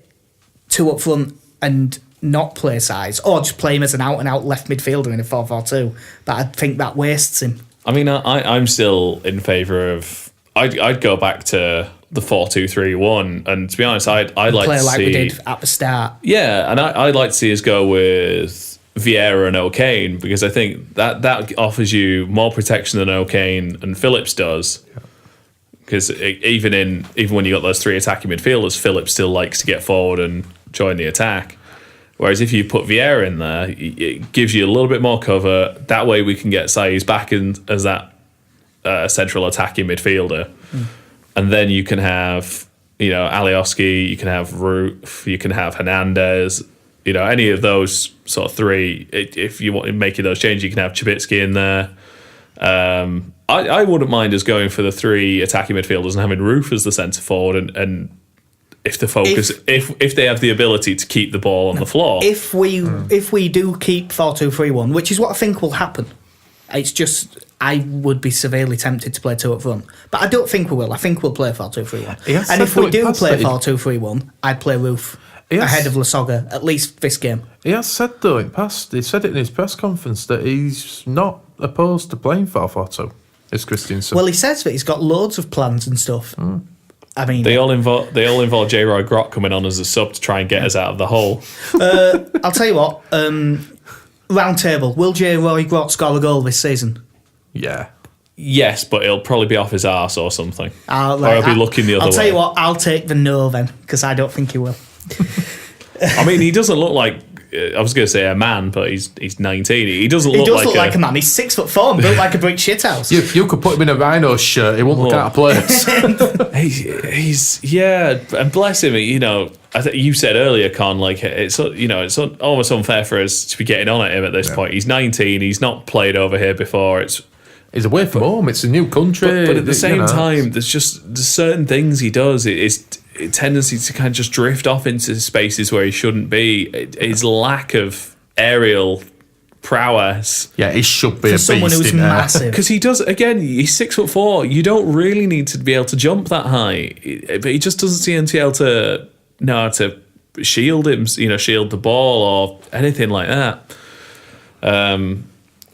2 up front and not play Saiz, or just play him as an out-and-out left midfielder in a 4-4-2. But I think that wastes him. I mean, I'm still in favour of... I'd go back to the 4-2-3-1, and to be honest, I'd like to see... we did at the start. Yeah, and I'd like to see us go with Vieira and O'Kane, because I think that offers you more protection than O'Kane and Phillips does. Because even when you got those 3 attacking midfielders, Phillips still likes to get forward and join the attack. Whereas if you put Vieira in there, it gives you a little bit more cover. That way we can get Saiz back in as that central attacking midfielder. And then you can have, Alioski, you can have Roof, you can have Hernandez, any of those sort of 3. If you want to make those changes, you can have Chibitsky in there. I wouldn't mind us going for the 3 attacking midfielders and having Roof as the centre forward and if the focus, if they have the ability to keep the ball on the floor. If we do keep 4-2-3-1, which is what I think will happen, it's just I would be severely tempted to play 2 up front, but I don't think we will. I think we'll play 4-2-3-1. And if we do play 4-2-3-1, I'd play Roof ahead of Lasoga at least this game. He has said though in past, he said it in his press conference that he's not opposed to playing 4-4-2. Is Christiansen? Well, he says that he's got loads of plans and stuff. I mean, they all involve J. Roy Grott coming on as a sub to try and get us out of the hole. I'll tell you what. Round table. Will J. Roy Grott score a goal this season? Yeah. Yes, but he'll probably be off his arse or something. Or he'll be looking the other way. I'll tell you what. I'll take the no then, because I don't think he will. I mean, he doesn't look like. I was going to say a man, but he's 19. He doesn't look like. He does look like a man. He's 6'4" and built like a brick shithouse. You could put him in a Rhino shirt. He won't look out of place. he's and bless him. You know, I think you said earlier, Con. Like it's almost unfair for us to be getting on at him at this point. He's 19. He's not played over here before. He's away from home. It's a new country. But at the same time, there's certain things he does. It's a tendency to kind of just drift off into spaces where he shouldn't be. His lack of aerial prowess. Yeah, he should be for someone who's massive. Because he does. Again, he's 6'4". You don't really need to be able to jump that high, but he just doesn't seem to be able to know how to shield him. Shield the ball or anything like that. And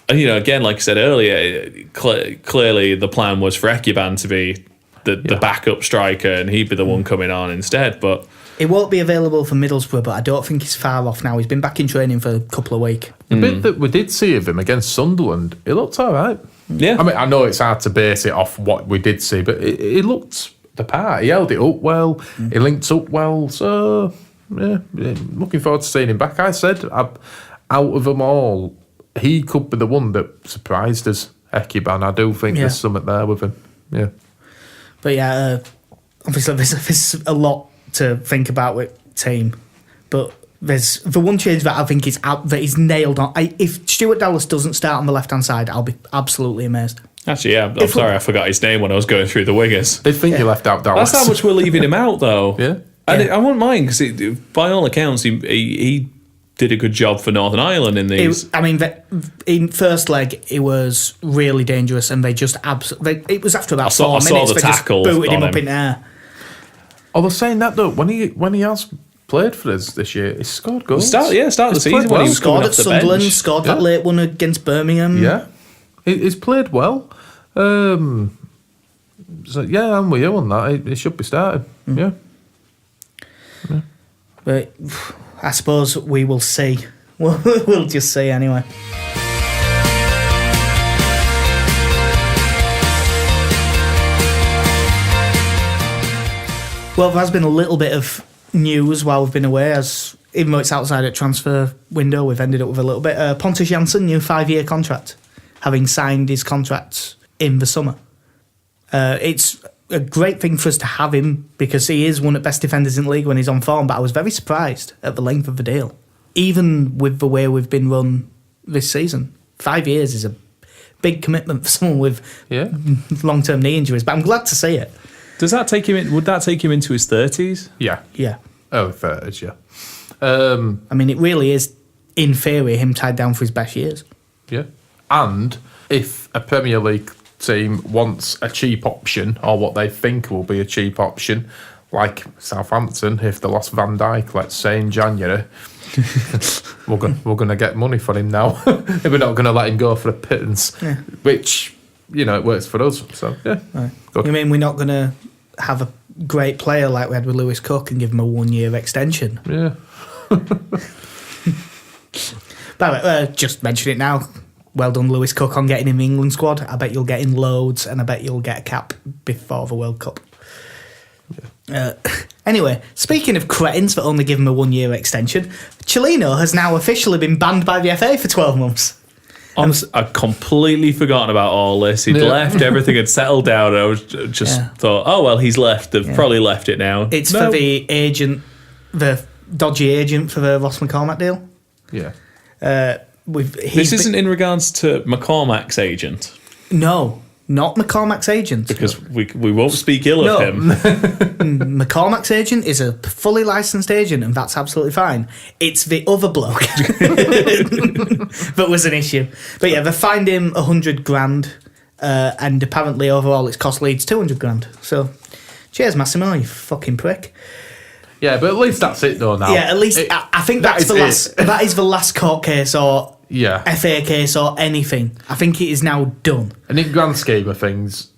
again, like I said earlier, clearly the plan was for Ekuban to be the backup striker, and he'd be the one coming on instead. But it won't be available for Middlesbrough, but I don't think he's far off now. He's been back in training for a couple of weeks. The bit that we did see of him against Sunderland, it looked all right. Yeah. I mean, I know it's hard to base it off what we did see, but it looked the part. He held it up well. He linked up well. So, yeah, looking forward to seeing him back. I said, out of them all, he could be the one that surprised us, Ekuban. I do think there's something there with him. Yeah. But yeah, obviously there's a lot to think about with team. But there's the one change that I think is out that he's nailed on. If Stuart Dallas doesn't start on the left hand side, I'll be absolutely amazed. Actually, yeah, I'm sorry, I forgot his name when I was going through the wingers. They think you left out Dallas. That's how much we're leaving him out, though. Yeah. And I wouldn't mind because, by all accounts, he did a good job for Northern Ireland in these. In first leg, it was really dangerous, and they just it was after about 4 minutes. They just booted him up in air. Although saying that though, when he has played for us this year, he scored goals. Start of the season when he was scored at Sunderland, bench. scored that late one against Birmingham. Yeah, he's played well. So yeah, I'm with you on that. He should be starting. Yeah. But I suppose we will see. We'll just see anyway. Well, there has been a little bit of news while we've been away, as even though it's outside at transfer window, we've ended up with a little bit. Pontus Jansson, new 5-year contract, having signed his contract in the summer. It's a great thing for us to have him because he is one of the best defenders in the league when he's on form, but I was very surprised at the length of the deal. Even with the way we've been run this season, 5 years is a big commitment for someone with long-term knee injuries, but I'm glad to see it. Would that take him into his 30s? Yeah. Early 30s, yeah. I mean, it really is, in theory, him tied down for his best years. Yeah. And if a Premier League team wants a cheap option, or what they think will be a cheap option, like Southampton, if they lost Van Dijk, let's say in January, we're going to get money for him now. We're not going to let him go for a pittance, which, it works for us. So, yeah. Right. You mean we're not going to have a great player like we had with Lewis Cook and give him a 1-year extension? Yeah. But just mention it now. Well done, Lewis Cook, on getting in the England squad. I bet you'll get in loads, and I bet you'll get a cap before the World Cup. Yeah. Anyway, speaking of cretins that only give him a 1-year extension, Cellino has now officially been banned by the FA for 12 months. I'd completely forgotten about all this. He'd left, everything had settled down. I was just thought, oh, well, he's left. They've probably left it now. It's for the agent, the dodgy agent for the Ross McCormack deal. Yeah. This isn't in regards to McCormack's agent. No. not McCormack's agent. Because we won't speak ill of him. McCormack's agent is a fully licensed agent, and that's absolutely fine. It's the other bloke that was an issue. But yeah, they fined him 100 grand, and apparently overall it's cost Leeds 200 grand. So, cheers, Massimo, you fucking prick. Yeah, but at least that's it though now. Yeah, at least I think that is the last court case or FA case or anything. I think it is now done. And in grand scheme of things,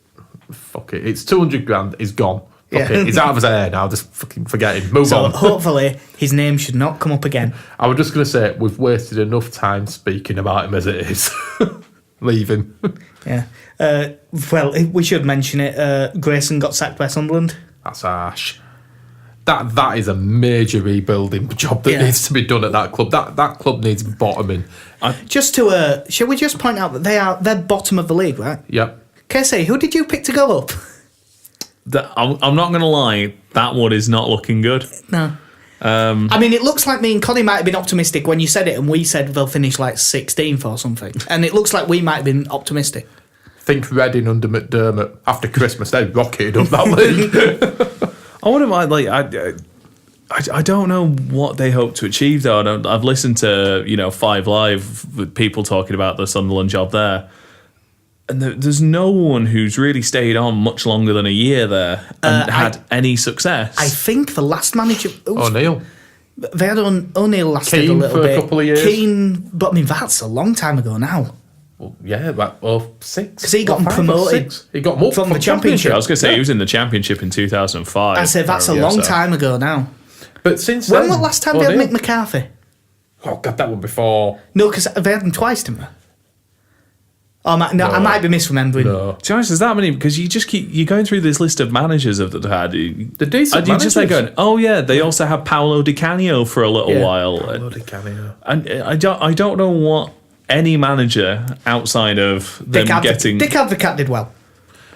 fuck it. It's 200 grand, it's gone. Fuck it. It's out of his hair now, just fucking forget him. Move on. Hopefully his name should not come up again. I was just going to say, we've wasted enough time speaking about him as it is. Leave him. Yeah. Well, we should mention it. Grayson got sacked by Sunderland. That's harsh. That is a major rebuilding job that needs to be done at that club. That club needs bottoming. Just to shall we just point out that they're bottom of the league, right? Yep. Casey, who did you pick to go up? I'm not going to lie, that one is not looking good. No. I mean, it looks like me and Connie might have been optimistic when you said it, and we said they'll finish like 16th or something. And it looks like we might have been optimistic. Think Reading under McDermott after Christmas, they rocketed up that league. I wouldn't mind, like, I don't know what they hope to achieve, though. I've listened to, 5 Live with people talking about the Sunderland job there. And there's no one who's really stayed on much longer than a year there and had any success. I think the last manager... O'Neill. They had O'Neill lasted Keane a little for bit. a couple of years. Keane, but I mean, that's a long time ago now. Well, yeah, about 6. Because he got him promoted He got him from the Championship. I was going to say he was in the Championship in 2005. I said that's a long time ago now. But since when then... was the last time they had Mick McCarthy? Oh, God, that one before... No, because they had him twice, didn't they? Oh, no, I might be misremembering. No. To be honest, there's that many, because you just you're going through this list of managers that they've had. The decent and you just like going, oh yeah, they also had Paolo Di Canio for a little while. Paolo Di Canio. And I don't know what any manager outside of them getting... Dick Advocat did well.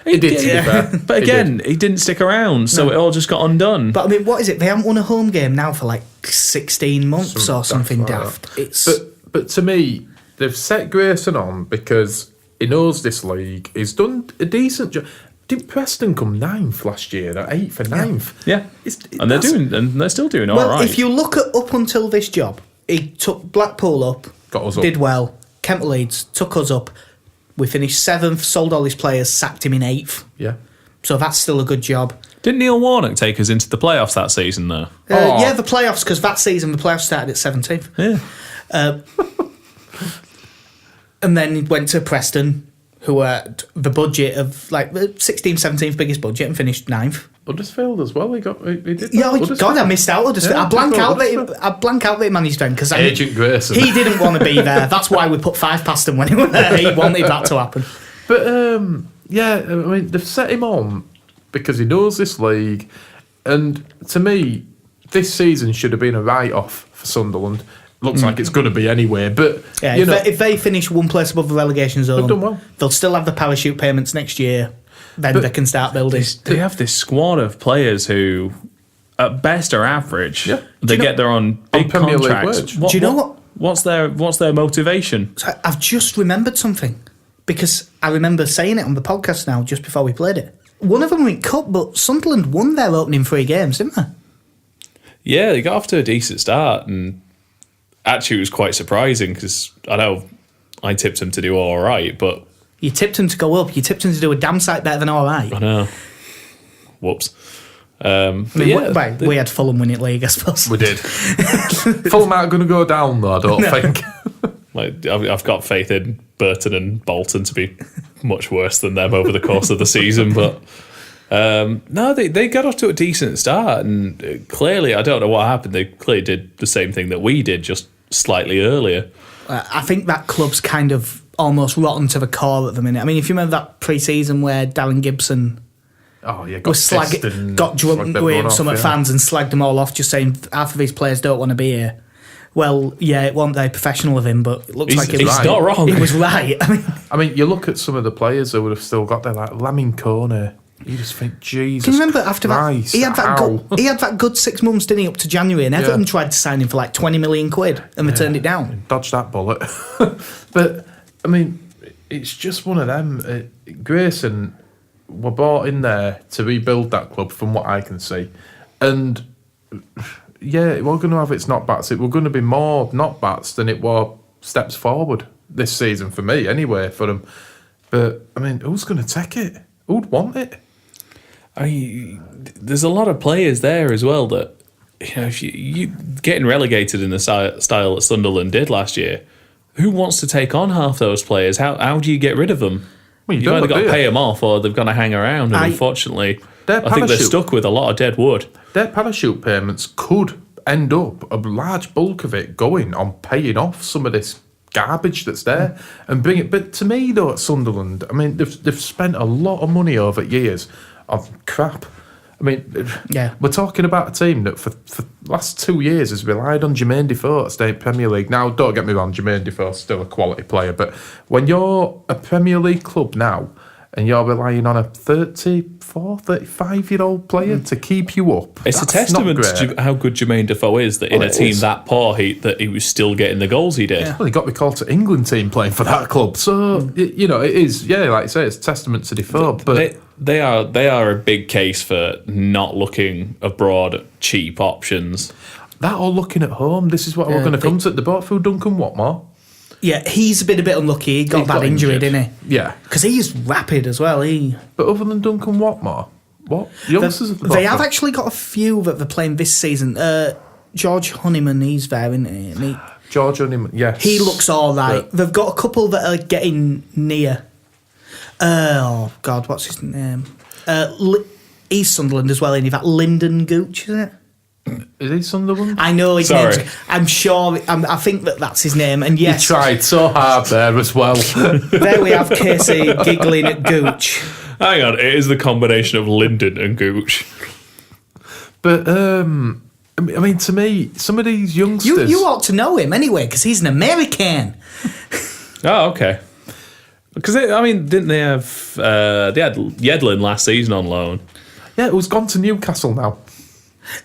He did, to be fair. But again, he didn't stick around, so it all just got undone. But I mean, what is it? They haven't won a home game now for like 16 months or something daft. But to me, they've set Grayson on because he knows this league. He's done a decent job. Didn't Preston come 9th last year? They're 8th and 9th. Yeah. And they're still doing all right. Well, if you look at up until this job, he took Blackpool up, got us did up. well. Kent Leeds took us up. We finished 7th, sold all his players, sacked him in 8th. Yeah. So that's still a good job. Didn't Neil Warnock take us into the playoffs that season, though? Yeah, the playoffs, because that season the playoffs started at 17th. Yeah. And then he went to Preston, who had the budget of like the 16th, 17th biggest budget, and finished 9th. Huddersfield as well. He did. Yeah, God, I missed out Huddersfield. Yeah, I blank out that he managed them because Agent Grayson. He didn't want to be there. That's why we put 5 past him when he was there. He wanted that to happen. But yeah, I mean, they've set him on because he knows this league, and to me, this season should have been a write-off for Sunderland. Looks like it's going to be anyway, but yeah, if they finish one place above the relegation zone, they've done well. They'll still have the parachute payments next year. Then they can start building. They have this squad of players who, at best, are average. Yeah. They get there on big Premier League contracts. wage. Do you know what? What's their motivation? So I've just remembered something because I remember saying it on the podcast now just before we played it. One of them went cup, but Sunderland won their opening 3 games, didn't they? Yeah, they got off to a decent start, and actually it was quite surprising because I know I tipped them to do all right, but you tipped them to go up. You tipped them to do a damn sight better than all right. I know. Whoops. We had Fulham win it league, I suppose. We did. Fulham aren't going to go down though, I don't think. Like I've got faith in Burton and Bolton to be much worse than them over the course of the season, but no, they got off to a decent start, and clearly, I don't know what happened. They clearly did the same thing that we did, just slightly earlier. I think that club's kind of almost rotten to the core at the minute. I mean, if you remember that pre-season where Darren Gibson got drunk with some fans and slagged them all off, just saying half of these players don't want to be here. Well, yeah, it wasn't very professional of him, but it looks like he's not wrong. He was right. I mean, you look at some of the players that would have still got there, like Lamin Kone. You just think, Jesus. Can you remember after Christ, that? He had that good 6 months, didn't he, up to January, and Everton tried to sign him for like 20 million quid, and they turned it down. Dodged that bullet. But I mean, it's just one of them. Grayson were brought in there to rebuild that club, from what I can see, and yeah, we're going to have its knockbacks. It were going to be more knockbacks than it were steps forward this season for me, anyway, for them. But I mean, who's going to take it? Who'd want it? There's a lot of players there as well that, if you getting relegated in the style that Sunderland did last year, who wants to take on half those players? How do you get rid of them? Well, You've either got to pay them off or they've got to hang around. And unfortunately, I think they're stuck with a lot of dead wood. Their parachute payments could end up, a large bulk of it, going on paying off some of this garbage that's there and bring it. But to me, though, at Sunderland, I mean, they've spent a lot of money over years on crap. I mean, we're talking about a team that for the last 2 years has relied on Jermaine Defoe to stay in Premier League. Now, don't get me wrong, Jermaine Defoe's still a quality player, but when you're a Premier League club now and you're relying on a 34, 35-year-old player to keep you up, it's a testament to how good Jermaine Defoe is that in a team that poor, that he was still getting the goals he did. Yeah. Well, he got recalled to England team playing for that club. So, it is, like you say, it's a testament to Defoe. But they are a big case for not looking abroad at cheap options. That or looking at home. This is what we're going to come to. They bought through Duncan Watmore. Yeah, he's been a bit unlucky. He got a bad injury, didn't he? Yeah. Because he's rapid as well. But other than Duncan Watmore, what? Youngsters at the They have actually got a few that they're playing this season. George Honeyman, he's there, isn't he? George Honeyman, yes. He looks all right. They've got a couple that are getting near. Oh, God, what's his name? He's Sunderland as well, and you've got Lyndon Gooch, isn't it? Is he Sunderland? I know his Sorry. name. I'm sure. I think that's his name. And yes, He tried so hard there as well. there we have Casey giggling at Gooch. Hang on, it is the combination of Linden and Gooch. But I mean, to me, some of these youngsters. You ought to know him anyway, because he's an American. Oh, okay. Because didn't they have? They had Yedlin last season on loan. Yeah, who's gone to Newcastle now.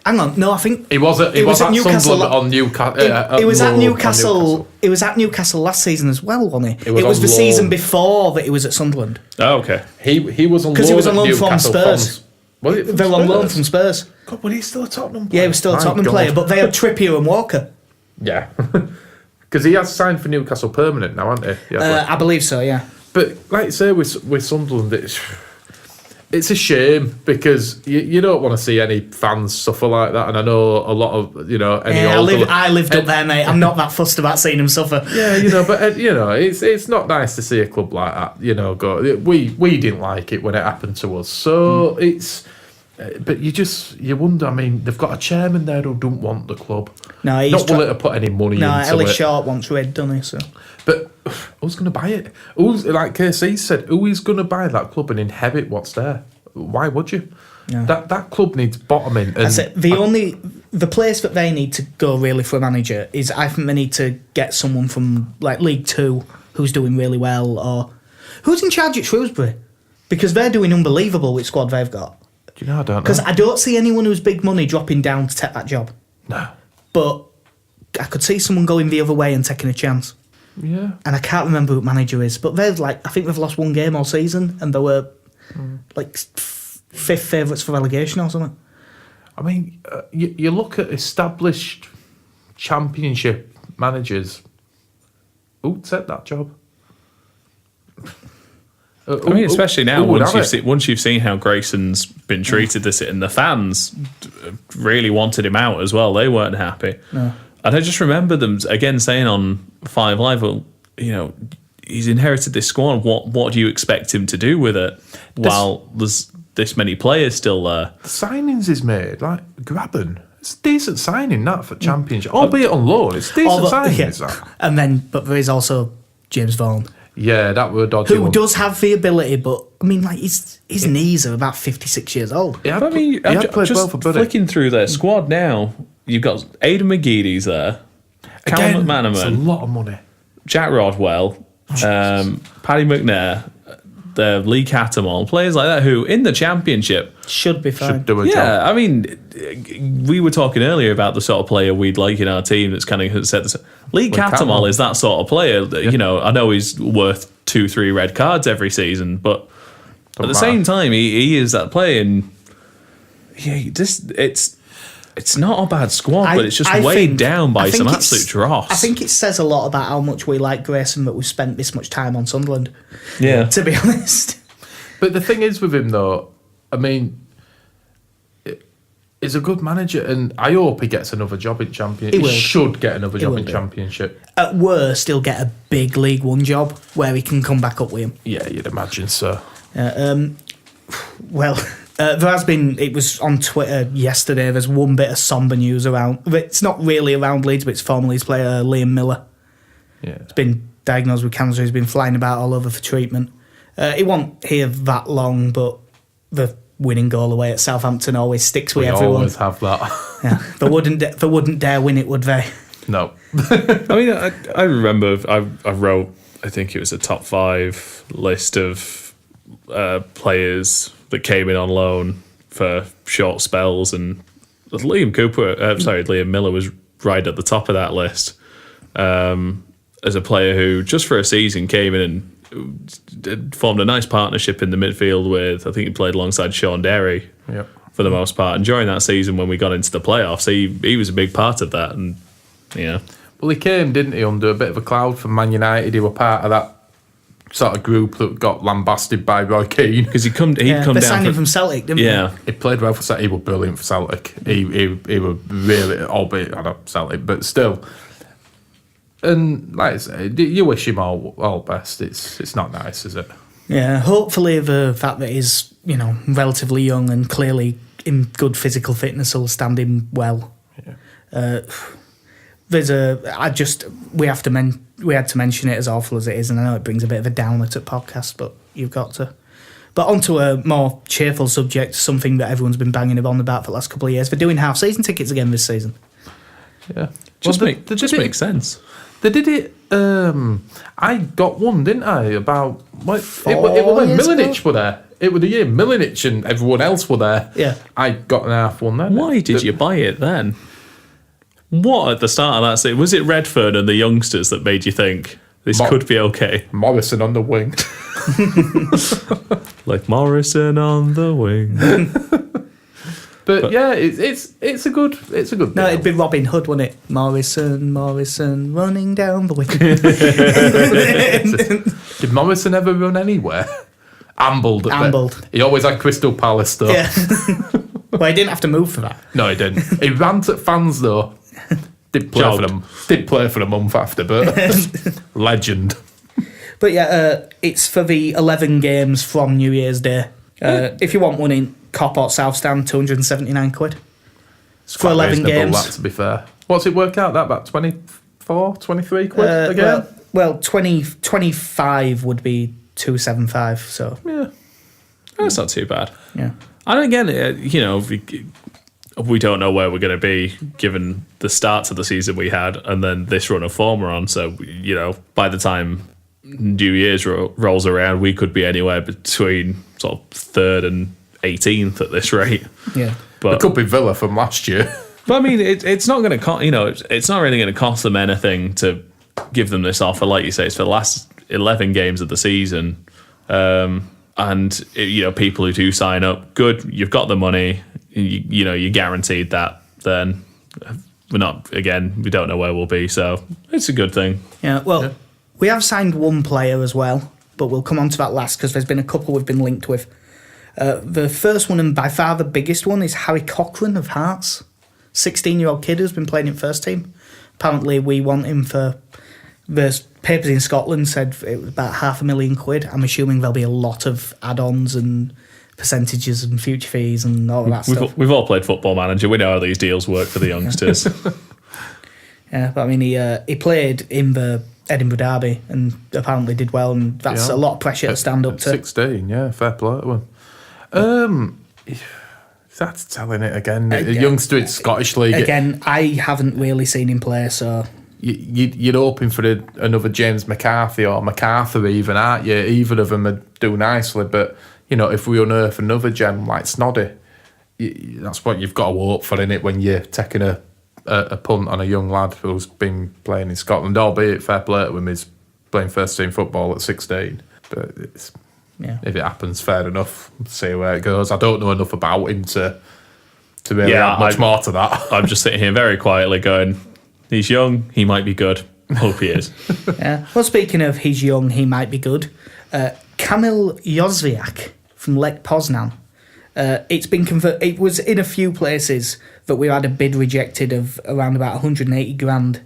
Hang on, no, I think He was at Newcastle Sunderland on Newcastle. It was at Newcastle. It was at Newcastle last season as well, wasn't it? It was the season before that he was at Sunderland. Oh, okay. He was on loan. Because he was on loan Newcastle from Spurs. Was it from They're on loan Spurs? from Spurs. God, but he's still a Tottenham player. Yeah, he was still a My Tottenham God. player, but they had Trippier and Walker. Yeah. Because he has signed for Newcastle permanent now, hasn't he? Yeah, I believe so, yeah. but like you say, with Sunderland, it's a shame because you don't want to see any fans suffer like that. And I know a lot of, I lived up there, mate. I'm not that fussed about seeing them suffer. Yeah, but it's not nice to see a club like that, go. We didn't like it when it happened to us. So it's... But you wonder, I mean, they've got a chairman there who don't want the club. No, he's not willing to put any money into it. Ellis Short wants red, doesn't he? So. But who's going to buy it? Who's, like KC said, who is going to buy that club and inherit what's there? Why would you? Yeah. That club needs bottoming. And That's it. The place that they need to go really for a manager is, I think they need to get someone from like League Two who's doing really well, or who's in charge at Shrewsbury, because they're doing unbelievable with squad they've got. I don't know. Because I don't see anyone who's big money dropping down to take that job. No. But I could see someone going the other way and taking a chance. Yeah. And I can't remember who the manager is, but I think they've lost one game all season, and they were fifth favourites for relegation or something. I mean, you look at established championship managers. Who'd take that job? Especially now, once you've seen how Grayson's been treated this, and the fans really wanted him out as well. They weren't happy. No. And I just remember them again saying on 5 Live, well, he's inherited this squad. What do you expect him to do with it while there's this many players still there? The signings he's made, like Graben. It's a decent signing, that, for Championship. Albeit on loan, it's decent signings, that. And then, but there is also James Vaughan. Yeah, that were a dodgy Who one. does have the ability, but I mean, like his knees are about 56 years old. Yeah, But I mean, he had played just well for Buddy. flicking through their squad now, you've got Aidan McGeady's there, Callum It's a McManaman, lot of money. Jack Rodwell, Paddy McNair, the Lee Catamol, players like that who in the Championship Should be fine. Should do a job. Yeah, I mean, we were talking earlier about the sort of player we'd like in our team that's kind of said this. Lee Catamol is that sort of player. That, I know he's worth 2-3 red cards every season, but Don't at the matter. same time, he is that player, and it's not a bad squad, but it's just weighed down by some absolute dross. I think it says a lot about how much we like Grayson that we've spent this much time on Sunderland. Yeah. To be honest. But the thing is with him, though, I mean, he's a good manager, and I hope he gets another job in Championship. He He should get another job will in do. Championship. At worst, he'll get a big League One job where he can come back up with him. Yeah, you'd imagine so. Well, there has been, it was on Twitter yesterday, there's one bit of sombre news around, it's not really around Leeds, but it's former Leeds player Liam Miller. Yeah. He's been diagnosed with cancer, he's been flying about all over for treatment. He won't here that long, but the winning goal away at Southampton always sticks with We everyone. always have that. Yeah, they wouldn't dare win it, would they? No. I mean, I remember I wrote, I think it was a top 5 list of players that came in on loan for short spells, and Liam Miller was right at the top of that list as a player who just for a season came in and formed a nice partnership in the midfield with, I think he played alongside Sean Derry Yep. for the most part, and during that season when we got into the playoffs, he was a big part of that, and Well, he came, didn't he, under a bit of a cloud from Man United. He were part of that sort of group that got lambasted by Roy Keane. because he'd come They down signed him from Celtic, didn't yeah. He played well for Celtic. He was brilliant for Celtic. He was really, albeit I don't Celtic, but still. And like I say, you wish him all best. It's not nice, is it? Yeah, hopefully the fact that he's, relatively young and clearly in good physical fitness will stand him well. Yeah. We had to mention it, as awful as it is, and I know it brings a bit of a downer to the podcast, but you've got to. But onto a more cheerful subject, something that everyone's been banging on about for the last couple of years. They're doing half-season tickets again this season. Yeah. Just Well, makes sense. They did it. I got one, didn't I? About what? It 4 was when years Milinic ago? were there. It was the year Milinic and everyone else were there. Yeah. I got an half one then. Why did you buy it then? What at the start of that season? Was it Redfern and the youngsters that made you think this could be okay? Morrison on the wing. Like Morrison on the wing. But yeah, it's a good No, deal. it'd be Robin Hood, wouldn't it? Morrison, running down the wing. Did Morrison ever run anywhere? Ambled. He always had Crystal Palace though. Yeah. Well, he didn't have to move for that. No, he didn't. He ran at fans though. Did play for them. Did play for a month after, but legend. But yeah, it's for the 11 games from New Year's Day. If you want one in Cop or South Stand, £279. It's For 11 games. That, to be fair. What's it work out? That about 24, 23 quid again? Well, 25 would be 275. So Yeah. That's not too bad. yeah, And again, we don't know where we're going to be given the start to the season we had and then this run of form we're on. So, by the time New Year's rolls around, we could be anywhere between sort of 3rd and 18th at this rate. yeah. But It could be Villa from last year. But I mean, it's not going to cost. It's not really going to cost them anything to give them this offer. Like you say, it's for the last 11 games of the season, and people who do sign up, good. You've got the money. You're guaranteed that. Then we're not. Again, we don't know where we'll be, so it's a good thing. Yeah, well, we have signed one player as well, but we'll come on to that last because there's been a couple we've been linked with. The first one, and by far the biggest one, is Harry Cochrane of Hearts. 16-year-old kid who's been playing in first team. Apparently we want him for... The papers in Scotland said it was about £500,000. I'm assuming there'll be a lot of add-ons and percentages and future fees and all of that stuff. We've all played Football Manager. We know how these deals work for the youngsters. Yeah, but I mean, he played in the Edinburgh Derby and apparently did well, and that's a lot of pressure to stand up to. 16, yeah, fair play to him. That's telling it again. A youngster in Scottish League. Again, I haven't really seen him play, so... You're hoping for another James McCarthy or MacArthur even, aren't you? Either of them would do nicely, but, if we unearth another gem like Snoddy, that's what you've got to hope for, innit, when you're taking a punt on a young lad who's been playing in Scotland, albeit fair play to him, he's playing first team football at 16. But if it happens, fair enough. See where it goes. I don't know enough about him to really add much more to that. I'm just sitting here very quietly going, he's young, he might be good. Hope he is. Yeah. Well, speaking of he's young, he might be good. Kamil Jozwiak from Lech Poznan. It's been converted. It was in a few places that we had a bid rejected of around about 180 grand.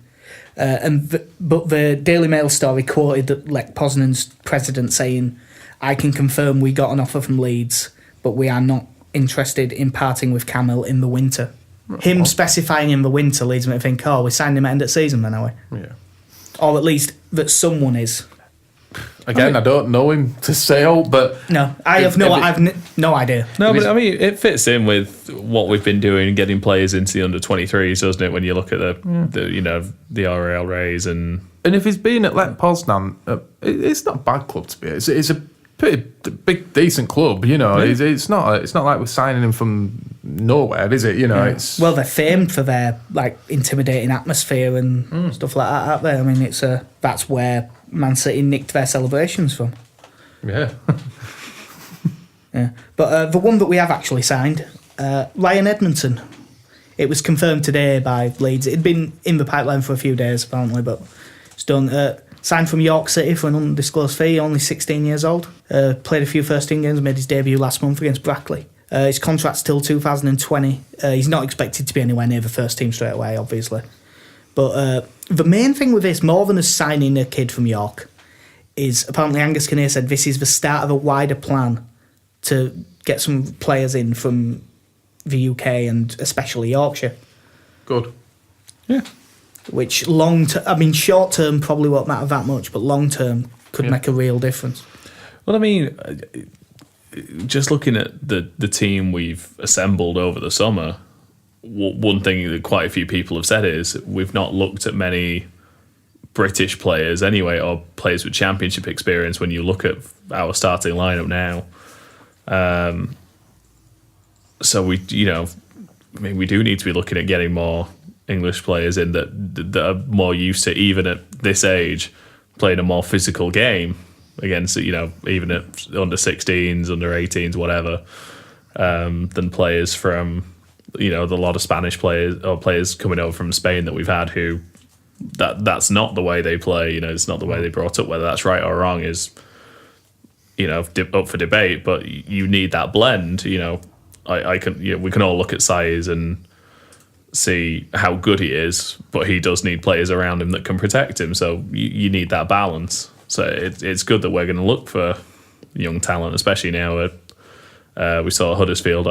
But the Daily Mail story quoted the Lech Poznan's president saying, "I can confirm we got an offer from Leeds, but we are not interested in parting with Kamil in the winter." Him specifying in the winter leads me to think, we signed him at end of season then, are we? Yeah. Or at least that someone is. Again, I don't know him to say but No, I've no idea. No, but I mean, it fits in with what we've been doing, getting players into the under-23s, doesn't it? When you look at the RAL Rays and if he's been at Lech Poznan, it's not a bad club to be. It's a pretty big, decent club. It's not like we're signing him from nowhere, is it? It's well, they're famed for their intimidating atmosphere and stuff like that, aren't they? I mean, that's where Man City nicked their celebrations from. Yeah. Yeah. But the one that we have actually signed, Ryan Edmondson. It was confirmed today by Leeds. It'd been in the pipeline for a few days, apparently, but it's done. Signed from York City for an undisclosed fee, only 16 years old. Played a few first-team games, made his debut last month against Brackley. His contract's till 2020. He's not expected to be anywhere near the first team straight away, obviously. But the main thing with this, more than us signing a kid from York, is apparently Angus Kinnear said this is the start of a wider plan to get some players in from the UK and especially Yorkshire. Good. Yeah. Which short term probably won't matter that much, but long term could make a real difference. Well, I mean, just looking at the team we've assembled over the summer, one thing that quite a few people have said is we've not looked at many British players anyway, or players with championship experience when you look at our starting lineup now. So we do need to be looking at getting more English players in that are more used to, even at this age, playing a more physical game against, even at under 16s, under 18s, whatever, than players from, the lot of Spanish players or players coming over from Spain that we've had who that's not the way they play. It's not the way they brought up. Whether that's right or wrong is, up for debate. But you need that blend. We can all look at Saez and see how good he is, but he does need players around him that can protect him. So you need that balance. So it's good that we're going to look for young talent, especially now. We saw Huddersfield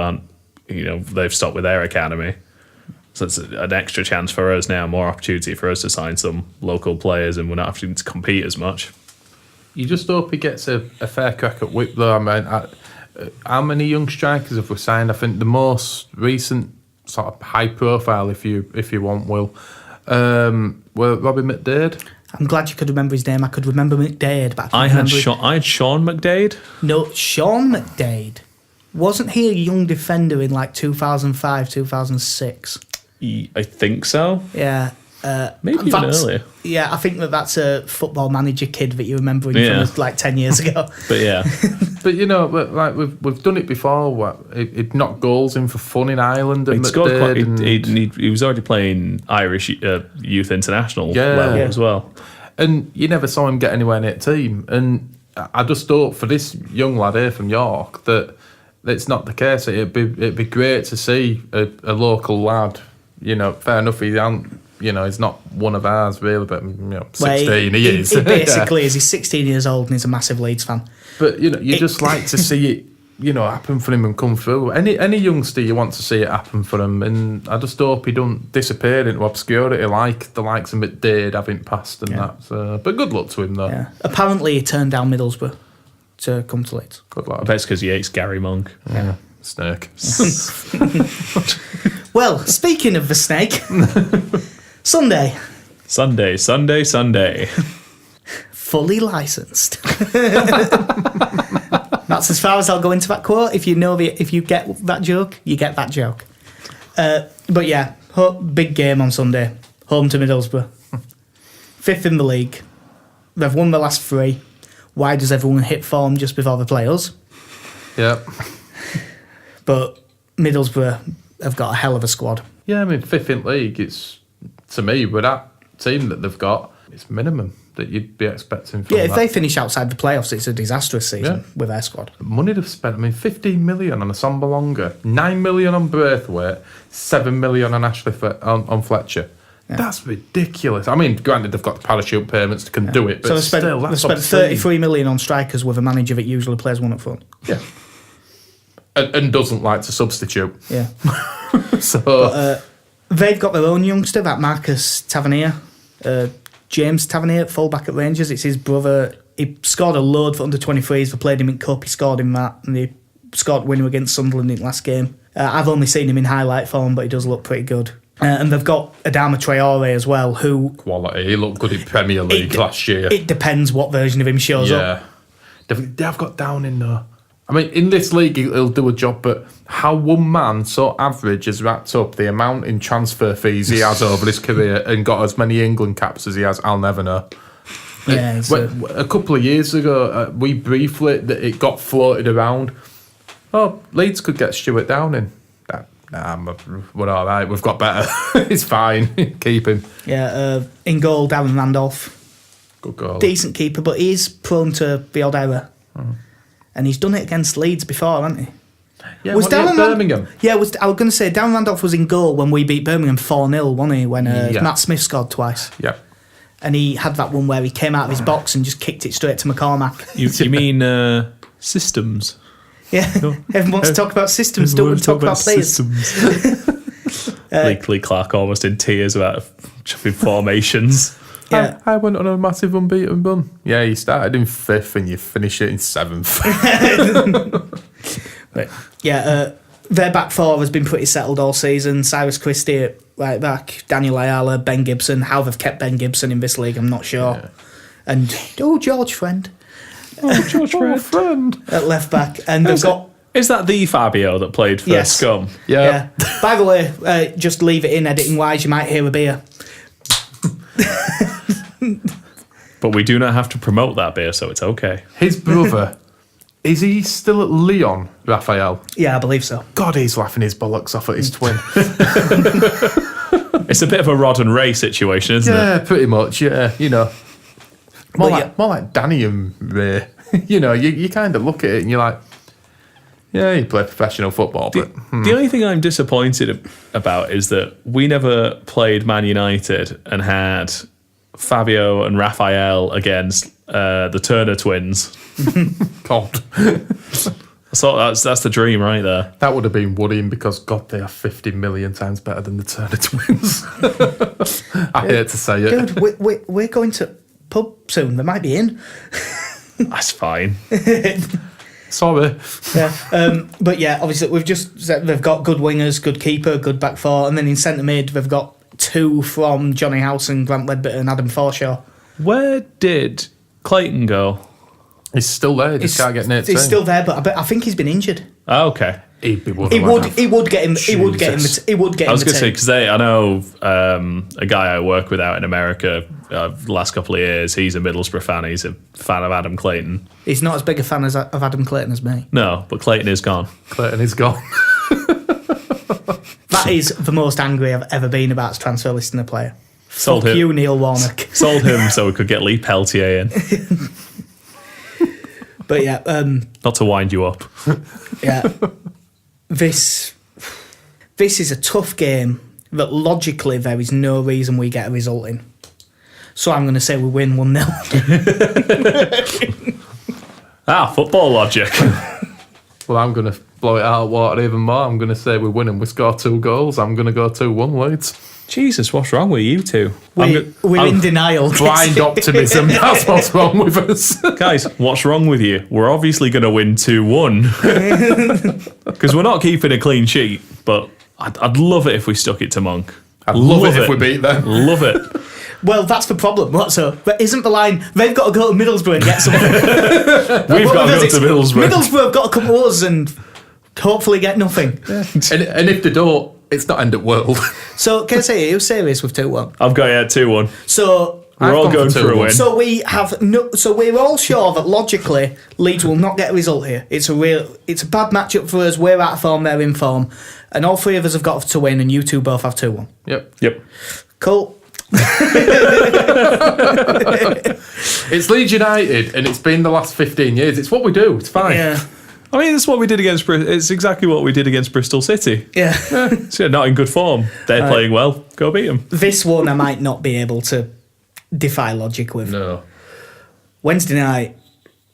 they've stopped with their academy. So it's an extra chance for us now, more opportunity for us to sign some local players, and we're not having to compete as much. You just hope he gets a fair crack at whip, though. I mean, how many young strikers have we signed? I think the most recent sort of high profile, if you want, were Robbie McDade. I'm glad you could remember his name. I could remember McDade, but I had Sean McDade. No, Sean McDade. Wasn't he a young defender in 2005, 2006? I think so. Yeah. Maybe even earlier. Yeah, I think that's a Football Manager kid that you remember from 10 years ago. But yeah. But we've done it before. He'd knocked goals in for fun in Ireland. He was already playing Irish youth international level as well. And you never saw him get anywhere near the team. And I just thought for this young lad here from York that it's not the case. It'd be great to see a local lad. Fair enough. He's not one of ours really, but 16 he is. He basically is. He's 16 years old and he's a massive Leeds fan. But you just like to see it, happen for him and come through. Any youngster, you want to see it happen for him, and I just hope he don't disappear into obscurity like the likes of McDade having passed and that. So, but good luck to him though. Yeah. Apparently, he turned down Middlesbrough to come to Leeds. Good luck. I bet it's because he hates Gary Monk. Yeah. Snake. Well, speaking of the snake, Sunday. Fully licensed. That's as far as I'll go into that quote. If you get that joke, you get that joke. But yeah, big game on Sunday. Home to Middlesbrough. 5th in the league. they've won the last 3. Why does everyone hit form just before they play us? Yeah. But Middlesbrough have got a hell of a squad. Yeah, I mean, 5th in league, it's, to me, with that team that they've got, it's minimum that you'd be expecting from Yeah, if that. they finish outside the playoffs, it's a disastrous season with their squad. Money they've spent, I mean, 15 million on a Sambalonga, 9 million on Braithwaite, 7 million on on Fletcher. Yeah. That's ridiculous. I mean, granted, they've got the parachute payments that can do it, but so still, they've that's spent obscene. 33 million on strikers with a manager that usually plays one up front. Yeah. And doesn't like to substitute. Yeah. So they've got their own youngster, that Marcus Tavernier. James Tavernier, fullback at Rangers. It's his brother. He scored a load for under 23s. They played him in Cup. He scored in that, and he scored winner against Sunderland in the last game. I've only seen him in highlight form, but he does look pretty good. And they've got Adama Traore as well, who... Quality. He looked good in Premier League last year. It depends what version of him shows up. They've got down in there. I mean, in this league, he'll do a job, but how one man so average has racked up the amount in transfer fees he has over his career and got as many England caps as he has, I'll never know. Yeah, a couple of years ago, we briefly, it got floated around. Oh, Leeds could get Stuart Downing. We're all right. We've got better. It's fine. Keep him. Yeah, in goal, Darren Randolph. Good goal. Decent keeper, but he's prone to the odd error. And he's done it against Leeds before, hasn't he? Yeah, was Birmingham? I was going to say, Darren Randolph was in goal when we beat Birmingham 4-0, wasn't he? When Matt Smith scored twice. Yeah. And he had that one where he came out of his box and just kicked it straight to McCormack. You mean systems? Yeah, everyone wants to talk about systems, don't want to talk about players. Lee Clark almost in tears about formations. Yeah. I went on a massive unbeaten run. Yeah, you started in 5th and you finish it in 7th. Their back 4 has been pretty settled all season. Cyrus Christie at right back, Daniel Ayala, Ben Gibson. How they've kept Ben Gibson in this league, I'm not sure. Yeah. And George Friend. George Friend. At left back. And they've got... Is that the Fabio that played for Scum? Yeah. By the way, just leave it in editing-wise, you might hear a beer. But we do not have to promote that beer, so it's okay. His brother, is he still at Lyon, Raphael? Yeah, I believe so. God, he's laughing his bollocks off at his twin. It's a bit of a Rod and Ray situation, isn't it? Yeah, pretty much, yeah. You know, more like Danny and Ray. You know, you kind of look at it and you're like, yeah, you play professional football. But the only thing I'm disappointed about is that we never played Man United and had Fabio and Raphael against the Turner twins. God. So that's the dream right there. That would have been worrying because, God, they are 50 million times better than the Turner twins. I hate to say it. Dude, we're going to pub soon. They might be in. That's fine. Sorry. Yeah. But yeah, obviously we've just said they've got good wingers, good keeper, good back 4, and then in centre mid they've got 2 from Johnny Howson, Grant Ledbetter and Adam Forshaw. Where did Clayton go? He's still there. He just can't get near the team. He's still there, but I think he's been injured. Oh, okay. He would get him. He would get him. I was going to say because I know a guy I work with out in America. The last couple of years, he's a Middlesbrough fan. He's a fan of Adam Clayton. He's not as big a fan of Adam Clayton as me. No, but Clayton is gone. Clayton is gone. That is the most angry I've ever been about transfer listing a player. Sold Fuck him. you, Neil Warnock. Sold him so we could get Lee Peltier in. But yeah, not to wind you up. Yeah, this is a tough game that logically there is no reason we get a result in. So I'm going to say we win 1-0. Football logic. Well, I'm going to blow it out of water even more. I'm going to say we win and we score 2 goals. I'm going to go 2-1 Leeds. Jesus, what's wrong with you two? We're in denial. Blind optimism. That's what's wrong with us. Guys, what's wrong with you? We're obviously going to win 2-1. Because we're not keeping a clean sheet, but I'd love it if we stuck it to Monk. I'd love it if we beat them. Love it. Well, that's the problem. But isn't the line, they've got to go to Middlesbrough and get something. We've got to go to Middlesbrough. Middlesbrough have got to come to us and hopefully get nothing. Yeah. And if they don't, it's not end of world. So, can I say, are you serious with 2-1? I've got 2-1. So, We're all going for a win. So we're all sure that logically Leeds will not get a result here. It's a bad matchup for us. We're out of form, they're in form, and all three of us have got to win, and you two both have 2-1. Yep. Cool. It's Leeds United, and it's been the last 15 years. It's what we do. It's fine. Yeah. I mean, it's what we did against. It's exactly what we did against Bristol City. Yeah. So not in good form. They're playing well. Go beat them. This one I might not be able to defy logic with. No. Wednesday night,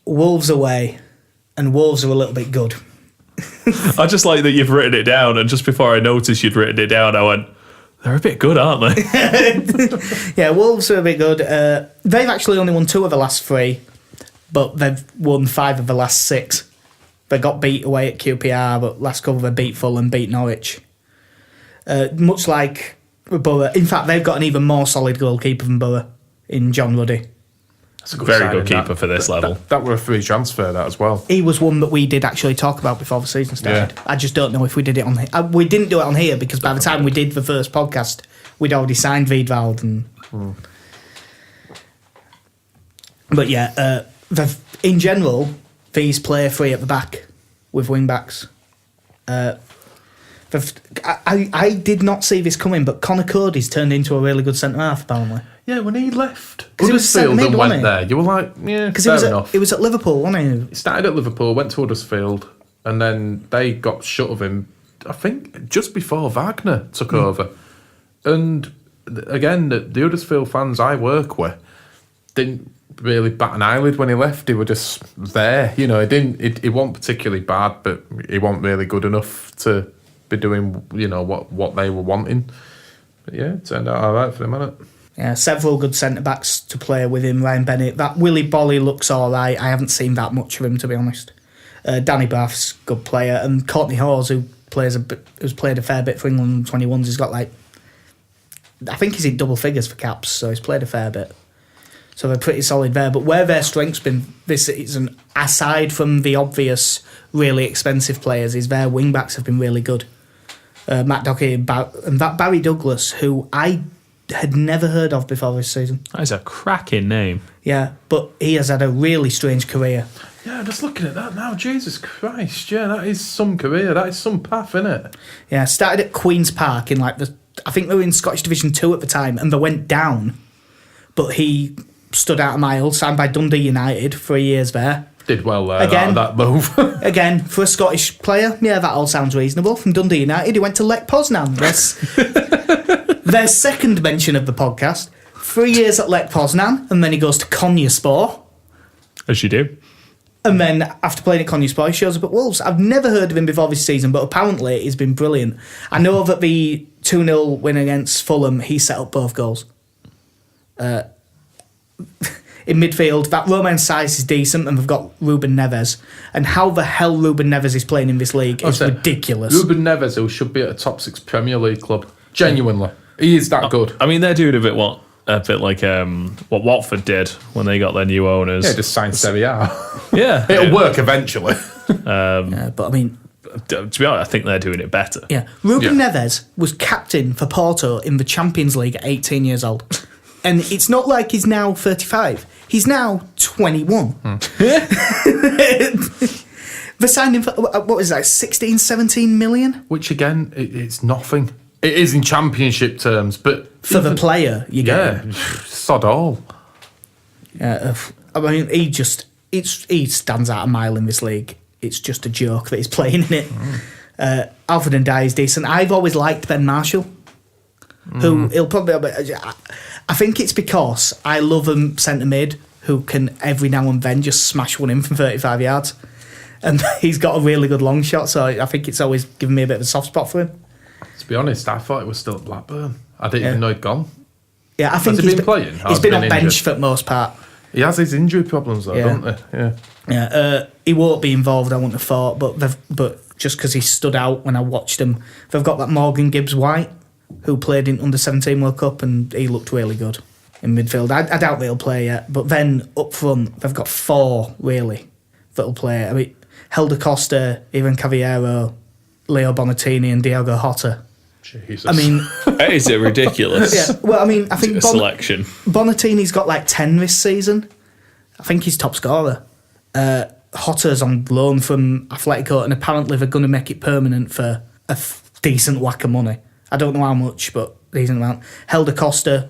Wolves away, and Wolves are a little bit good. I just like that you've written it down, and just before I noticed you'd written it down, I went, they're a bit good, aren't they? Yeah, Wolves are a bit good. They've actually only won 2 of the last 3, but they've won 5 of the last 6. They got beat away at QPR, but last couple they beat Fulham, beat Norwich. Much like Borough. In fact, they've got an even more solid goalkeeper than Borough in John Ruddy. That's a good Very signing, good keeper for this level. That were a free transfer, that as well. He was one that we did actually talk about before the season started. Yeah. I just don't know if we did it on here. We didn't do it on here because by the time we did the first podcast, we'd already signed Wiedwald. But yeah, in general, these play 3 at the back with wing backs. I did not see this coming, but Conor Cody's turned into a really good centre half apparently. Yeah, when he left He was Huddersfield centre and mid, went wasn't he? there, you were like, yeah, Because fair enough. it was at Liverpool, wasn't He started at Liverpool, went to Huddersfield, and then they got shut of him, I think, just before Wagner took over. And again, the Huddersfield fans I work with didn't really bat an eyelid when he left. He were just there. You know, he wasn't particularly bad, but he wasn't really good enough to be doing, you know, what they were wanting. But yeah, it turned out all right for him, hasn't it? Yeah, several good centre-backs to play with him. Ryan Bennett. That Willy Bolly looks all right. I haven't seen that much of him, to be honest. Danny Bath's a good player. And Courtney Hawes, who's played a fair bit for England 21s, he's got like... I think he's in double figures for caps, so he's played a fair bit. So they're pretty solid there. But where their strength's been this season, aside from the obvious, really expensive players, is their wing-backs have been really good. Matt Doherty and that Barry Douglas, who I had never heard of before this season. That's a cracking name. Yeah, but he has had a really strange career. Yeah, just looking at that now, Jesus Christ, yeah, that is some career, that is some path, innit? Yeah, started at Queen's Park in I think they were in Scottish Division 2 at the time, and they went down, but he stood out a mile, signed by Dundee United, 3 years there. Did well there, Again. that move. Again, for a Scottish player, yeah, that all sounds reasonable. From Dundee United, he went to Lech Poznan. Their second mention of the podcast. 3 years at Lech Poznan, and then he goes to Konyaspor. As you do. And then, after playing at Konyaspor, he shows up at Wolves. I've never heard of him before this season, but apparently he's been brilliant. I know that the 2-0 win against Fulham, he set up both goals. In midfield, that Roman size is decent, and they've got Ruben Neves. And how the hell Ruben Neves is playing in this league is ridiculous. Ruben Neves, who should be at a top 6 Premier League club. Genuinely. He is that good. I mean, they're doing a bit like what Watford did when they got their new owners. Yeah, just sign Serie A. Yeah. It'll work eventually. Yeah, but I mean... To be honest, I think they're doing it better. Yeah. Ruben Neves was captain for Porto in the Champions League at 18 years old. And it's not like he's now 35. He's now 21. They signed him for, what was that, 16, 17 million? Which, again, it's nothing. It is in championship terms, but... For the player, you get. Yeah, sod all. Yeah, I mean, he stands out a mile in this league. It's just a joke that he's playing in it. Alfred Ndiaye is decent. I've always liked Ben Marshall, who he'll probably... I think it's because I love a centre mid who can every now and then just smash one in from 35 yards. And he's got a really good long shot, so I think it's always given me a bit of a soft spot for him. To be honest, I thought it was still at Blackburn. I didn't even know he'd gone. Yeah, I think Has he been playing? He's been on bench for the most part. He has his injury problems though, doesn't he? Yeah. Yeah, he won't be involved, I wouldn't have thought, but just because he stood out when I watched him, they've got that Morgan Gibbs-White, who played in Under-17 World Cup, and he looked really good in midfield. I doubt they'll play yet, but then up front, they've got 4, really, that'll play. I mean, Helder Costa, Ivan Cavallero, Leo Bonatini and Diogo Jota. Jesus. I mean, Is it ridiculous? yeah. Well, I mean, I think Selection. Bonatini's got like 10 this season. I think he's top scorer. Hotter's on loan from Atletico, and apparently they're going to make it permanent for a decent whack of money. I don't know how much, but decent amount. Helder Costa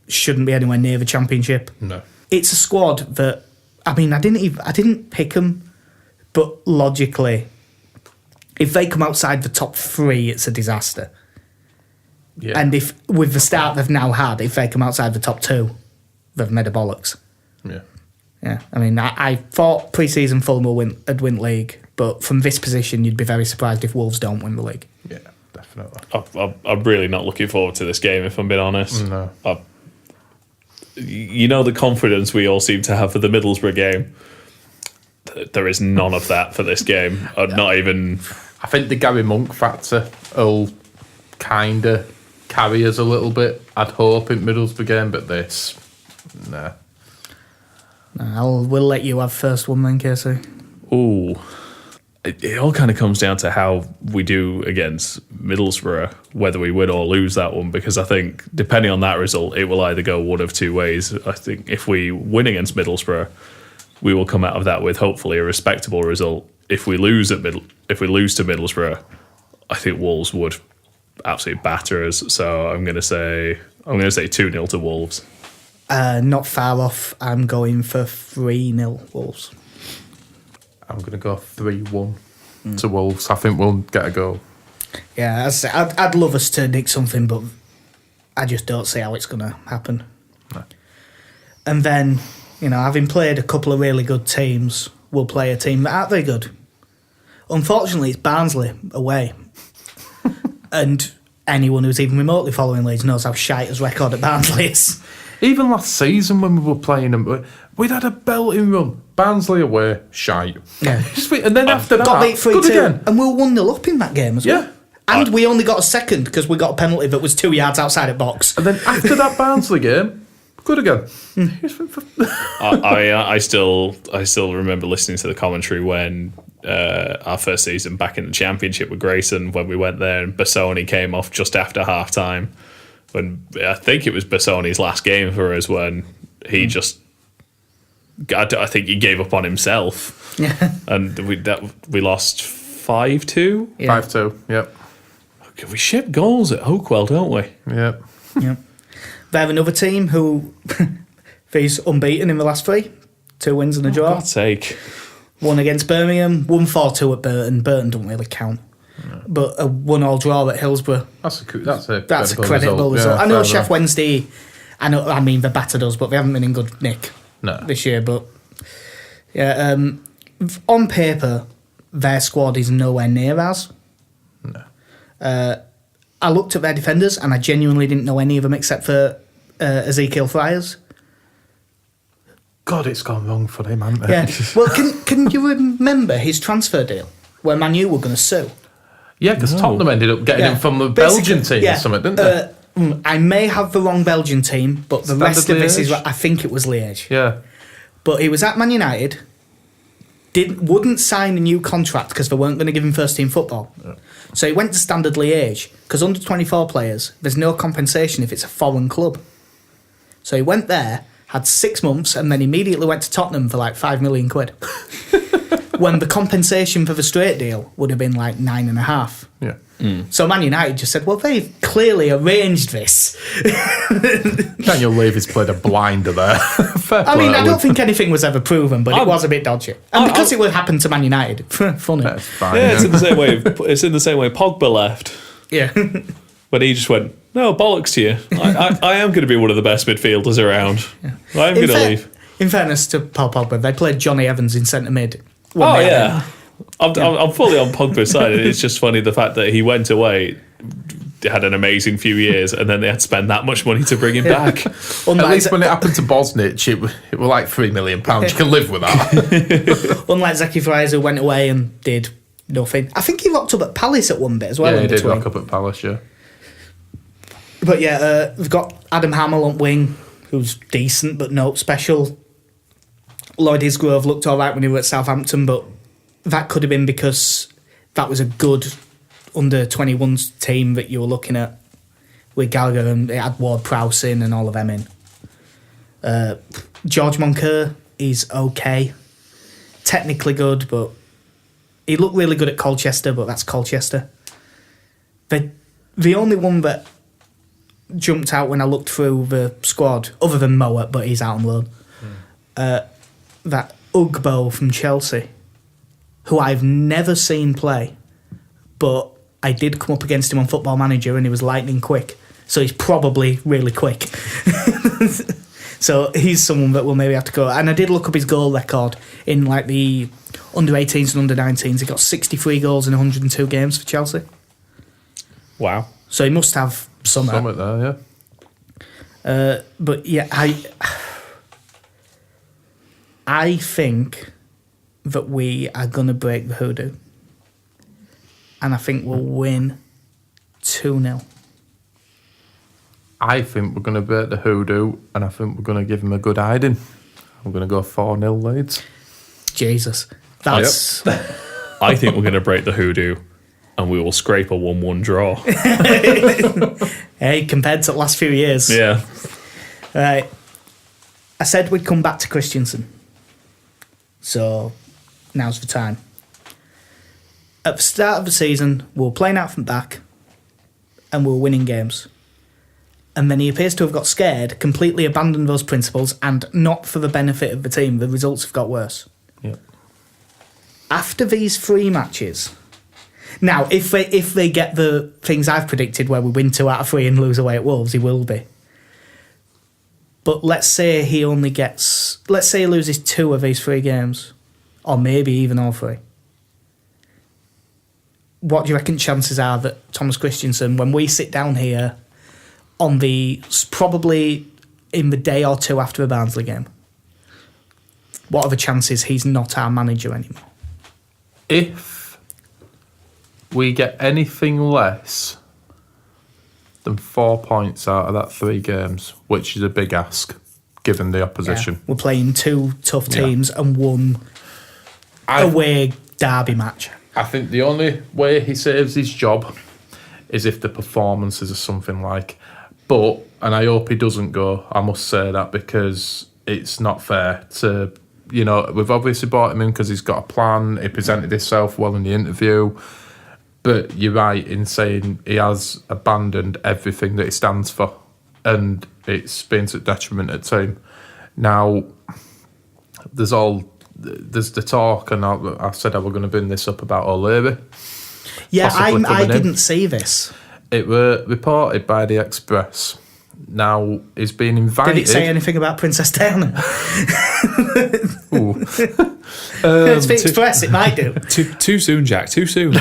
shouldn't be anywhere near the Championship. No. It's a squad that, I mean, I didn't pick them, but logically, if they come outside the top 3, it's a disaster. Yeah. And if with the start they've now had, if they come outside the top 2, they've made a bollocks. Yeah. Yeah, I mean, I thought pre-season Fulham would win league, but from this position, you'd be very surprised if Wolves don't win the league. Yeah, definitely. I'm really not looking forward to this game, if I'm being honest. No. You know the confidence we all seem to have for the Middlesbrough game? There is none of that for this game. Not even... I think the Gary Monk factor will kind of carry us a little bit, I'd hope, in Middlesbrough game, but this, nah. We'll let you have first one then, Casey. Ooh. It all kind of comes down to how we do against Middlesbrough, whether we win or lose that one, because I think, depending on that result, it will either go one of two ways. I think if we win against Middlesbrough, we will come out of that with hopefully a respectable result. If we lose to Middlesbrough, I think Wolves would absolutely batter us. So I'm going to say 2-0 to Wolves. Not far off. I'm going for 3-0 Wolves. I'm going to go 3-1 to Wolves. I think we'll get a goal. Yeah, I'd love us to nick something, but I just don't see how it's going to happen. No. And then, having played a couple of really good teams, we'll play a team that aren't very good. Unfortunately, it's Barnsley away. And anyone who's even remotely following Leeds knows how shite his record at Barnsley is. Even last season when we were playing them, we'd had a belting run. Barnsley away, shite. Yeah. And then after that, Got beat 3-2, good again. and we were 1-0 up in that game as well. Yeah. And we only got a second because we got a penalty that was 2 yards outside of box. And then after that Barnsley game, good again. I still remember listening to the commentary when our first season back in the Championship with Grayson, when we went there and Bassoni came off just after half time. When I think it was Bassoni's last game for us, when he just, I think he gave up on himself. Yeah. And we lost 5-2. Yeah. 5-2, yep. We ship goals at Oakwell, don't we? Yep. Yep. They have another team who is unbeaten in the last 3. 2 wins and a draw. For God's sake. One against Birmingham, 1-4-2 at Burton. Burton don't really count. No. But a 1-1 draw at Hillsborough. That's a creditable result. Yeah, I know Chef Wednesday, they battered us, but they haven't been in good nick this year. But yeah, on paper, their squad is nowhere near ours. No. I looked at their defenders and I genuinely didn't know any of them except for Ezekiel Friars. God, it's gone wrong for him, hasn't it? Yeah. Well, can you remember his transfer deal where Man U were going to sue? Yeah, because Tottenham ended up getting him from the Belgian team or something, didn't they? I may have the wrong Belgian team, but the rest of this is... I think it was Liège. Yeah. But he was at Man United, wouldn't sign a new contract because they weren't going to give him first-team football. Yeah. So he went to Standard Liège, because under 24 players, there's no compensation if it's a foreign club. So he went there, had 6 months, and then immediately went to Tottenham for like 5 million quid. When the compensation for the straight deal would have been like 9.5. Yeah. So Man United just said, well, they've clearly arranged this. Daniel Levy's played a blinder there. I don't think anything was ever proven, but it was a bit dodgy. And because it would happen to Man United, funny. That's fine. Yeah, it's in the same way. It's in the same way Pogba left. Yeah. When he just went, no, bollocks to you. I am going to be one of the best midfielders around. Yeah. I am going to leave. In fairness to Paul Pogba, they played Johnny Evans in centre mid. Oh, yeah. I'm fully on Pogba's side. It's just funny the fact that he went away, had an amazing few years, and then they had to spend that much money to bring him back. At least when it happened to Bosnich, it was like £3 million. You can live with that. Unlike Zeki Friars, who went away and did nothing. I think he locked up at Palace at one bit as well. Yeah, he did lock up at Palace, yeah. But yeah, we've got Adam Hamill on wing, who's decent but not special. Lloyd Isgrove looked all right when he was at Southampton, but that could have been because that was a good under-21s team that you were looking at with Gallagher, and it had Ward-Prowse in and all of them in. George Moncur is okay. Technically good, but he looked really good at Colchester, but that's Colchester. The only one that jumped out when I looked through the squad, other than Mowat, but he's out on loan, that Ugbo from Chelsea, who I've never seen play, but I did come up against him on Football Manager and he was lightning quick, so he's probably really quick. So he's someone that will maybe have to go. And I did look up his goal record in like the under-18s and under-19s. He got 63 goals in 102 games for Chelsea. Wow. So he must have some there, yeah. But yeah, I think that we are going to break the hoodoo. And I think we'll win 2-0. I think we're going to break the hoodoo, and I think we're going to give him a good hiding. I'm going to go 4-0 Leeds. Jesus. That's... I think we're going to break the hoodoo and we will scrape a 1-1 draw. Hey, compared to the last few years. Yeah. Right. I said we'd come back to Christensen. So now's the time. At the start of the season, we were playing out from back and we were winning games. And then he appears to have got scared, completely abandoned those principles, and not for the benefit of the team. The results have got worse. Yeah. After these 3 matches... Now, if they get the things I've predicted, where we win 2 out of 3 and lose away at Wolves, he will be. But let's say he loses 2 of these 3 games, or maybe even all 3. What do you reckon chances are that Thomas Christensen, when we sit down here probably in the day or 2 after the Barnsley game, what are the chances he's not our manager anymore? If we get anything less than 4 points out of that 3 games, which is a big ask given the opposition. Yeah. We're playing 2 tough teams and 1 away derby match. I think the only way he saves his job is if the performances are something like. But, and I hope he doesn't go, I must say that, because it's not fair to, we've obviously brought him in because he's got a plan, he presented himself well in the interview, but you're right in saying he has abandoned everything that he stands for, and it's been to the detriment of the team. Now, there's the talk, and I said I was going to bring this up about O'Leary. Yeah, I didn't see this. It were reported by the Express. Now, he's been invited... Did it say anything about Princess Diana? Ooh. It's the Express, it might do. Too soon, Jack, too soon.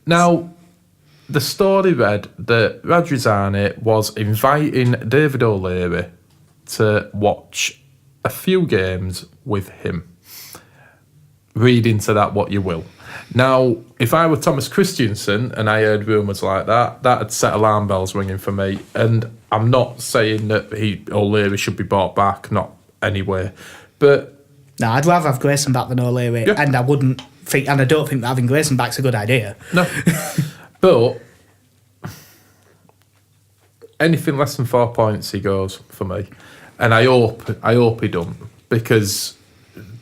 Now, the story read that Radrizzani was inviting David O'Leary to watch a few games with him. Read into that what you will. Now, if I were Thomas Christensen and I heard rumours like that, that'd set alarm bells ringing for me. And I'm not saying that O'Leary should be brought back, not anyway. But no, I'd rather have Grayson back than O'Leary, yeah. And I don't think that having Grayson back's a good idea. No, but anything less than 4 points, he goes for me, and I hope he don't, because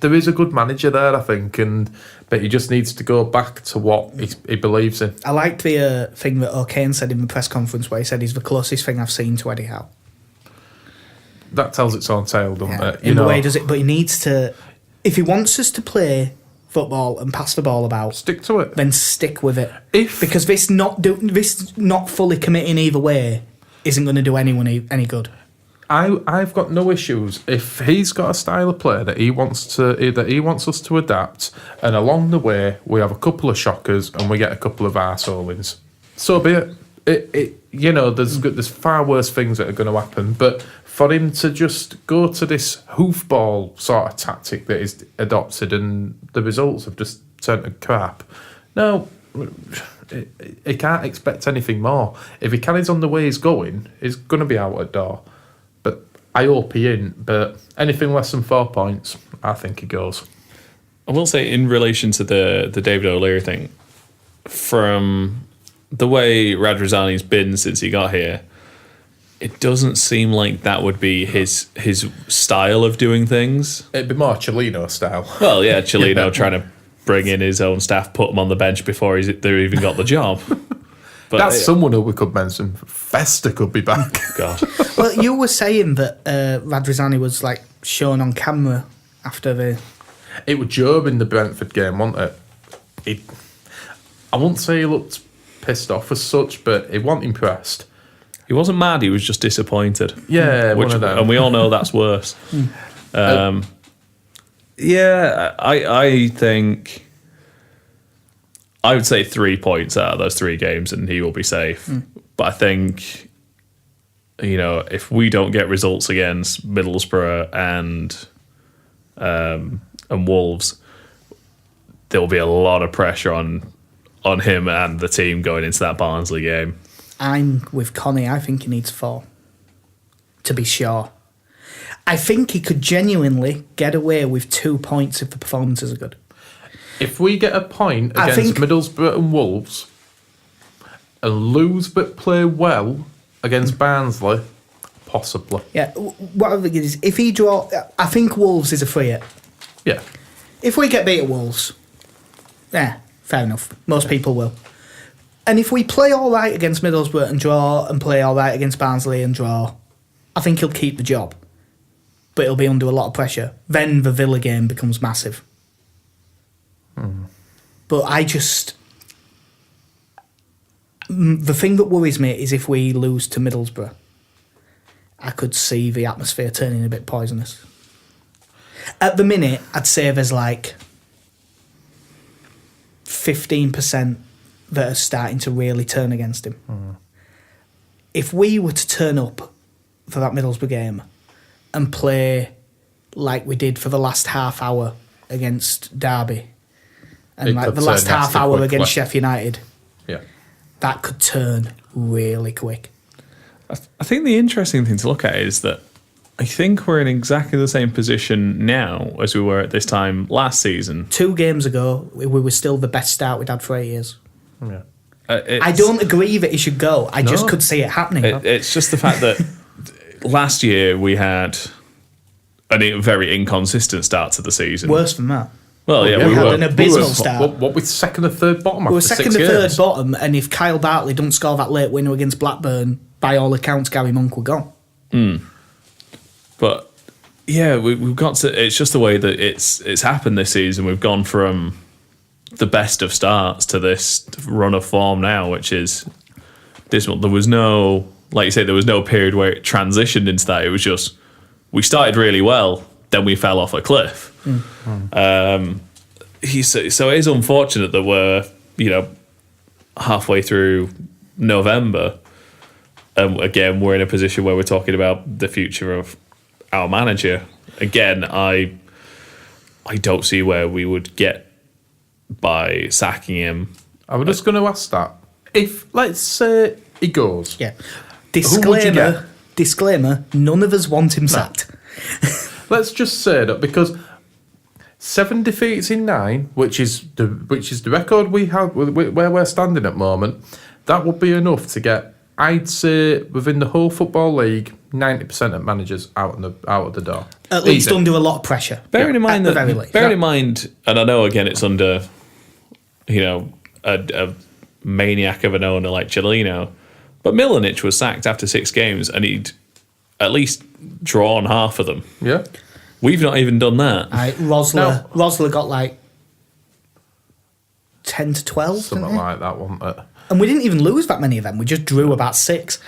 there is a good manager there, I think, but he just needs to go back to what he believes in. I liked the thing that O'Kane said in the press conference, where he said he's the closest thing I've seen to Eddie Howe. That tells its own tale, doesn't it? In a way, does it? But he needs to, if he wants us to play football and pass the ball about, stick to it. Then stick with it. Because this not fully committing either way isn't going to do anyone any good. I've got no issues if he's got a style of play that he wants us to adapt, and along the way we have a couple of shockers and we get a couple of arseholings. So be it. There's far worse things that are going to happen, but for him to just go to this hoofball sort of tactic that is adopted and the results have just turned to crap. No, he can't expect anything more. If he carries on the way he's going, he's going to be out at door. But I hope he ain't. But anything less than 4 points, I think he goes. I will say, in relation to the David O'Leary thing, from the way Radrizzani's been since he got here, it doesn't seem like that would be his style of doing things. It'd be more Cellino style. Well, yeah, Cellino trying to bring in his own staff, put them on the bench before they even got the job. But That's someone who we could mention. Festa could be back. God. Well, you were saying that Radrizzani was like shown on camera after the. It was Job in the Brentford game, wasn't it? I wouldn't say he looked pissed off as such, but he wasn't impressed. He wasn't mad, he was just disappointed. Yeah, one of them. And we all know that's worse. Yeah, I think I would say 3 points out of those 3 games and he will be safe. But I think, if we don't get results against Middlesbrough and Wolves, there will be a lot of pressure on him and the team going into that Barnsley game. I'm with Connie. I think he needs 4. To be sure. I think he could genuinely get away with 2 points if the performances are good. If we get a point against Middlesbrough and Wolves and lose but play well against Barnsley, possibly. Yeah, what I think is, if he draw... I think Wolves is a free hit. Yeah. If we get beat at Wolves, fair enough. Most people will. And if we play all right against Middlesbrough and draw, and play all right against Barnsley and draw, I think he'll keep the job. But he'll be under a lot of pressure. Then the Villa game becomes massive. But the thing that worries me is if we lose to Middlesbrough, I could see the atmosphere turning a bit poisonous. At the minute, I'd say there's like 15% that are starting to really turn against him. If we were to turn up for that Middlesbrough game and play like we did for the last half hour against Derby, and like the last half hour against Sheffield United, that could turn really quick. I think the interesting thing to look at is that I think we're in exactly the same position now as we were at this time last season. 2 games ago, we were still the best start we'd had for 8 years. Yeah. I don't agree that he should go. I just could see it happening. It's just the fact that last year we had a very inconsistent start to the season. Worse than that. Well, yeah, we had an abysmal start. What with second or third bottom? We were after second 6 or third games? bottom, and if Kyle Bartley don't score that late winner against Blackburn, by all accounts, Gary Monk will go. But yeah, we've got to. It's just the way that it's happened this season. We've gone from the best of starts to this run of form now, which is dismal. There was no, like you say, there was no period where it transitioned into that. It was just we started really well, then we fell off a cliff. So it is unfortunate that we're halfway through November, and again we're in a position where we're talking about the future of our manager. Again, I don't see where we would get by sacking him. I was just going to ask that. If, let's say, he goes. Yeah. Who would you get? Disclaimer, none of us want him sacked. Let's just say that because 7 defeats in 9, which is the record we have where we're standing at the moment, that would be enough to get, I'd say, within the whole football league, 90% of managers out of the door. At least under a lot of pressure. Bearing in mind at the very least. in mind, and I know again it's under, a maniac of an owner like Cellino, but Milanic was sacked after 6 games, and he'd at least drawn half of them. Yeah. We've not even done that. Rosler got like 10 to 12. Something like that, wasn't it? And we didn't even lose that many of them. We just drew about 6.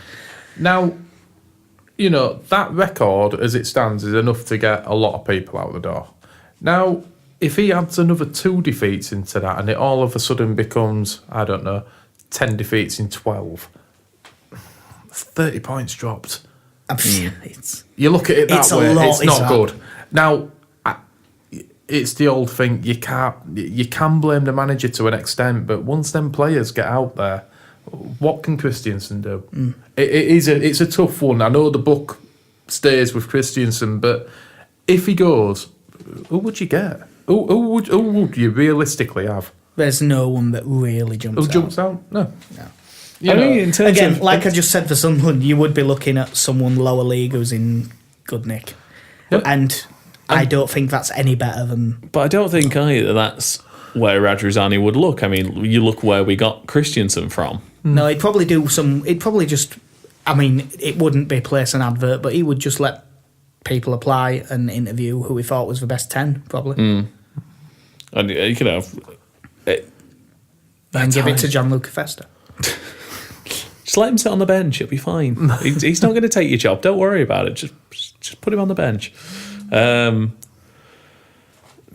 Now, that record as it stands is enough to get a lot of people out the door. Now, if he adds another 2 defeats into that and it all of a sudden becomes, 10 defeats in 12, 30 points dropped. You look at it that way, it's not good. Now, it's the old thing, you can blame the manager to an extent, but once them players get out there, what can Christiansen do? It's a tough one. I know the book stays with Christiansen, but if he goes, who would you get? Who would you realistically have? There's no one that really jumps Who out. jumps out? No. I mean, in terms Again, of, like I just said for Sunderland, you would be looking at someone lower league who's in good nick. Yep. And I don't think that's any better than... but I don't think either that's where Radrizzani would look. I mean, you look where we got Christensen from. No, he'd probably do some... He'd probably just... I mean, it wouldn't be place an advert, but he would just let people apply and interview who he thought was the best 10, probably. And, you know... And give it to Gianluca Festa. Just let him sit on the bench. It'll be fine. He's not going to take your job. Don't worry about it. Just put him on the bench. No,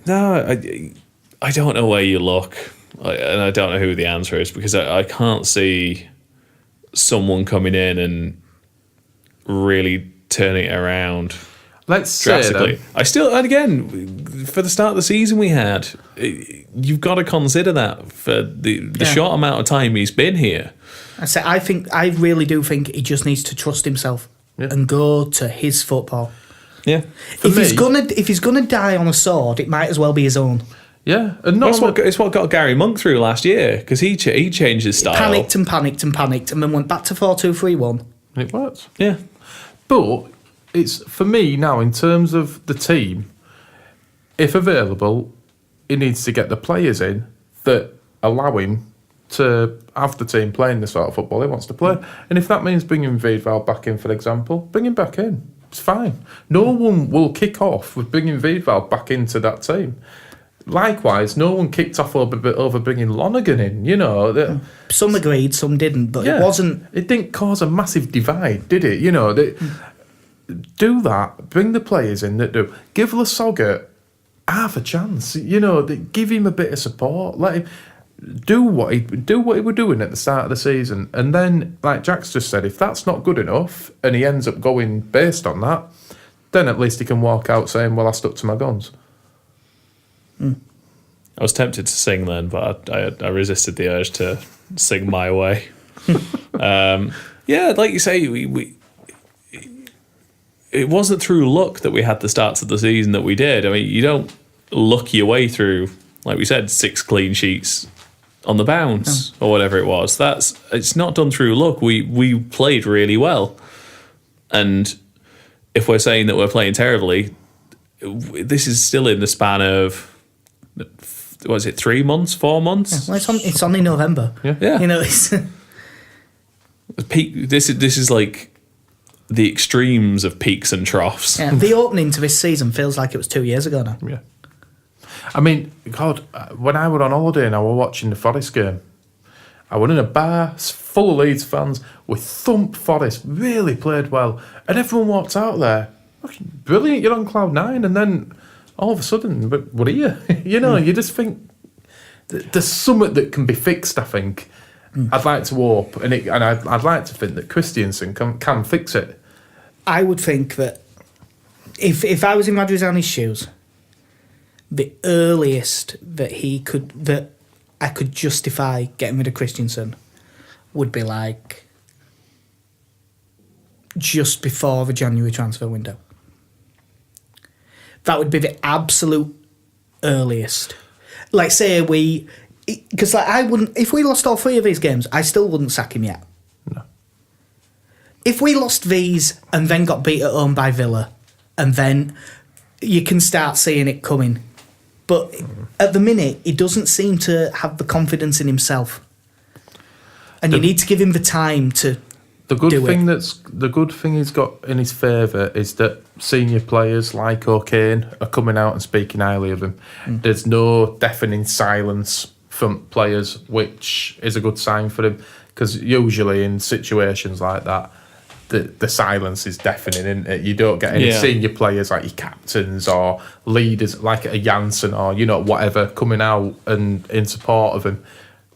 I don't know where you look, and I don't know who the answer is, because I can't see someone coming in and really turning it around Let's say drastically. then, I still, and again, for the start of the season we had, you've got to consider that for the short amount of time he's been here. I really do think he just needs to trust himself and go to his football. Yeah. If he's gonna die on a sword, it might as well be his own. yeah, and not It's what got Gary Monk through last year, because he changed his style. Panicked, and then went back to 4-2-3-1. it works. Yeah. But it's for me now, in terms of the team, if available, he needs to get the players in that allow him to have the team playing the sort of football he wants to play. And if that means bringing Vidal back in, for example, bring him back in. It's fine. No one will kick off with bringing Vidal back into that team. Likewise, no one kicked off over bringing Lonergan in. You know, Some agreed, some didn't, but it wasn't. It didn't cause a massive divide, did it? You know, do that. Bring the players in that do. Give Lasogga half a chance. You know, give him a bit of support. Let him do what he was doing at the start of the season, and then, like Jack's just said, if that's not good enough, and he ends up going based on that, then at least he can walk out saying, "Well, I stuck to my guns." I was tempted to sing then, but I resisted the urge to sing my way. Yeah, like you say, we it wasn't through luck that we had the starts of the season that we did. I mean, you don't luck your way through, like we said, 6 clean sheets on the bounce or whatever it was. It's not done through luck. We played really well, and if we're saying that we're playing terribly, this is still in the span of, was it 3 months, 4 months? Yeah, well, it's only November. Yeah. You know, it's peak. This is like the extremes of peaks and troughs. yeah, the opening to this season feels like it was 2 years ago now. Yeah. I mean, God, when I were on holiday and I were watching the Forest game, I went in a bar full of Leeds fans. We thumped Forest, really played well, and everyone walked out there. Brilliant, you're on cloud 9, and then all of a sudden, but what are you? You know, you just think there's something that can be fixed. I think I'd like to hope, and I'd like to think that Christensen can fix it. I would think that if I was in Radrizzani's shoes, the earliest that I could justify getting rid of Christensen would be like just before the January transfer window. That would be the absolute earliest. Like, say because like I wouldn't, if we lost all 3 of these games, I still wouldn't sack him yet. No. If we lost these and then got beat at home by Villa, and then you can start seeing it coming. But at the minute, he doesn't seem to have the confidence in himself, and you need to give him the time to. The good thing he's got in his favour is that senior players like O'Kane are coming out and speaking highly of him. There's no deafening silence from players, which is a good sign for him, because usually in situations like that, the silence is deafening, isn't it? You don't get any senior players like your captains or leaders like a Janssen or, you know, whatever, coming out and in support of him.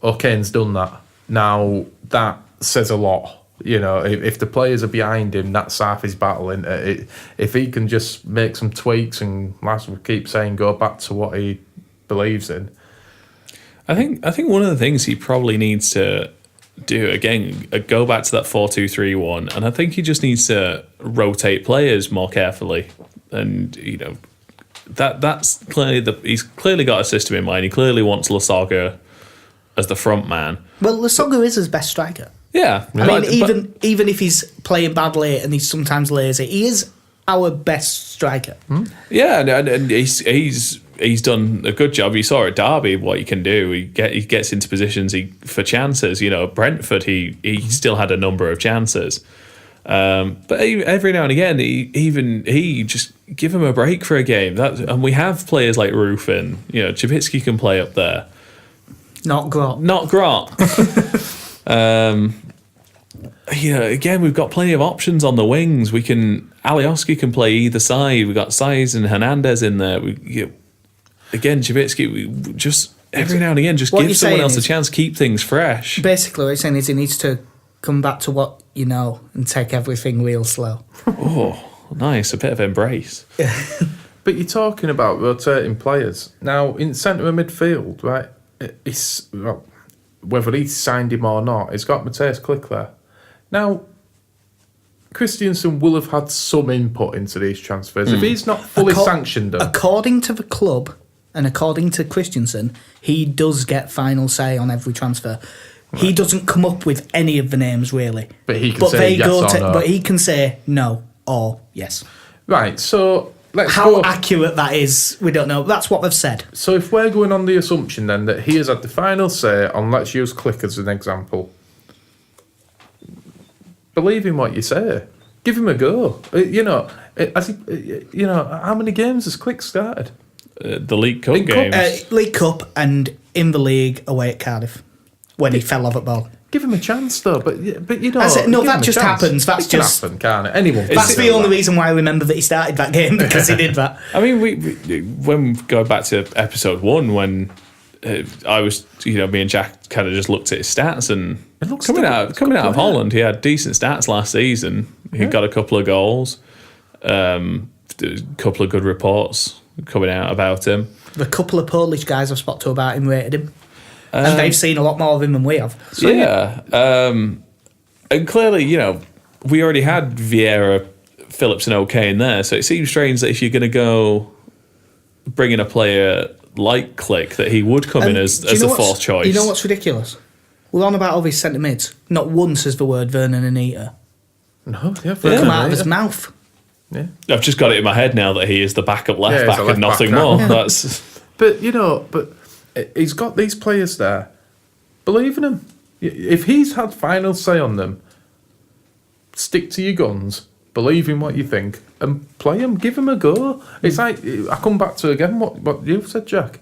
O'Kane's done that. Now, that says a lot. You know, if the players are behind him, that's half his battle. If he can just make some tweaks and, as we keep saying, go back to what he believes in. I think one of the things he probably needs to do, again, go back to that 4-2-3-1, and I think he just needs to rotate players more carefully. And, you know, that's clearly he's clearly got a system in mind. He clearly wants Lasogga as the front man. Well, Lasogga is his best striker. Yeah, I mean, even if he's playing badly and he's sometimes lazy, he is our best striker. Yeah, and he's done a good job. You saw at Derby what he can do. He gets into positions for chances. Brentford, he still had a number of chances. But every now and again, he just give him a break for a game. And we have players like Rufin. Chabitsky can play up there. Not Grot. Again, we've got plenty of options on the wings. Alioski can play either side. We've got Saiz and Hernandez in there. Again, Chabitsky, just every now and again, just give someone else a chance, keep things fresh. Basically, what you're saying is he needs to come back to what you know and take everything real slow. Oh, nice. A bit of embrace. But you're talking about rotating players. Now, in centre of midfield, right, whether he's signed him or not, he's got Mateusz Klich there. Now, Christiansen will have had some input into these transfers. If he's not fully sanctioned them. According to the club and according to Christiansen, he does get final say on every transfer. Right. He doesn't come up with any of the names, really. But he can say yes or no. But he can say no or yes. Right, so How accurate that is, we don't know. That's what they've said. So if we're going on the assumption then that he has had the final say on, let's use Klich as an example, believe in what you say. Give him a go. How many games has Klich started? The League Cup games. League Cup and in the league away at Cardiff when he fell off at ball. Give him a chance though, but that just happens. That's just happen, can't it? Anyone. That's the only reason why I remember that he started that game, because he did that. I mean, we when we go back to episode 1 when I was, me and Jack kind of just looked at his stats and coming out of Holland, he had decent stats last season. He got a couple of goals, a couple of good reports coming out about him. The couple of Polish guys I've spoken to about him rated him. And they've seen a lot more of him than we have. So, yeah. And clearly, we already had Vieira, Phillips and OK in there. So it seems strange that if you're going to go bring in a player like Klich, that he would come in as a fourth choice. You know what's ridiculous? We're on about all these centre mids. Not once has the word Vernon Anita come out of his mouth. Yeah. I've just got it in my head now that he is the backup left back and nothing more. Yeah. But he's got these players there. Believe in him. If he's had final say on them, stick to your guns, believe in what you think, and play him. Give him a go. It's like, I come back to again what you've said, Jack.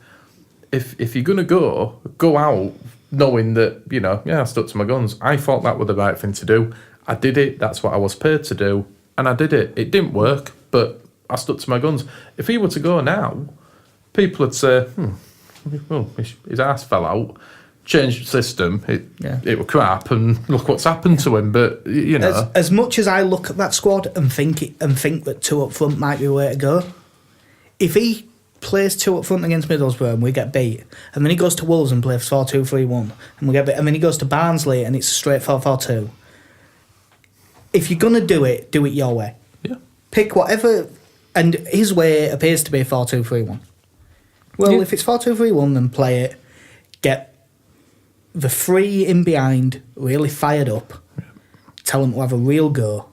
If you're going to go out knowing that, I stuck to my guns. I thought that was the right thing to do. I did it. That's what I was paid to do. And I did it. It didn't work, but I stuck to my guns. If he were to go now, people would say, well, his ass fell out, changed the system, it was crap, and look what's happened to him. But, As much as I look at that squad and think that 2 up front might be the way to go, if he plays 2 up front against Middlesbrough and we get beat, and then he goes to Wolves and plays 4-2-3-1, and we get beat, and then he goes to Barnsley and it's straight 4-4-2, if you're going to do it your way. Yeah. Pick whatever, and his way appears to be 4-2-3-1. Well, if it's 4-2-3-1, then play it. Get the 3 in behind really fired up. Yeah. Tell them to have a real go.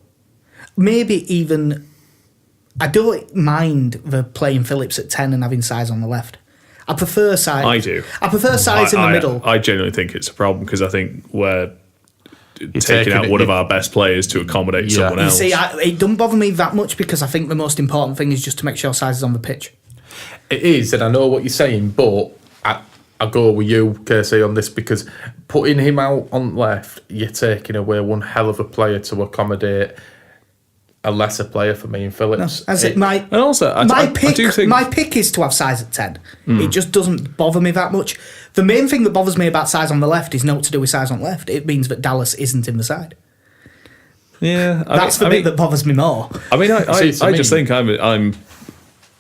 Maybe even, I don't mind the playing Phillips at 10 and having Saiz on the left. I prefer Saiz. I do. I prefer Saiz in the middle. I genuinely think it's a problem because I think we're taking out one of our best players to accommodate someone else. You see, it doesn't bother me that much because I think the most important thing is just to make sure Saiz is on the pitch. It is, and I know what you're saying, but I go with you, Casey, on this because putting him out on left, you're taking away one hell of a player to accommodate a lesser player for me in Phillips. No, my pick is to have Saiz at 10. It just doesn't bother me that much. The main thing that bothers me about Saiz on the left is not to do with Saiz on the left. It means that Dallas isn't in the side. Yeah, that's the bit that bothers me more. I mean, I just think I'm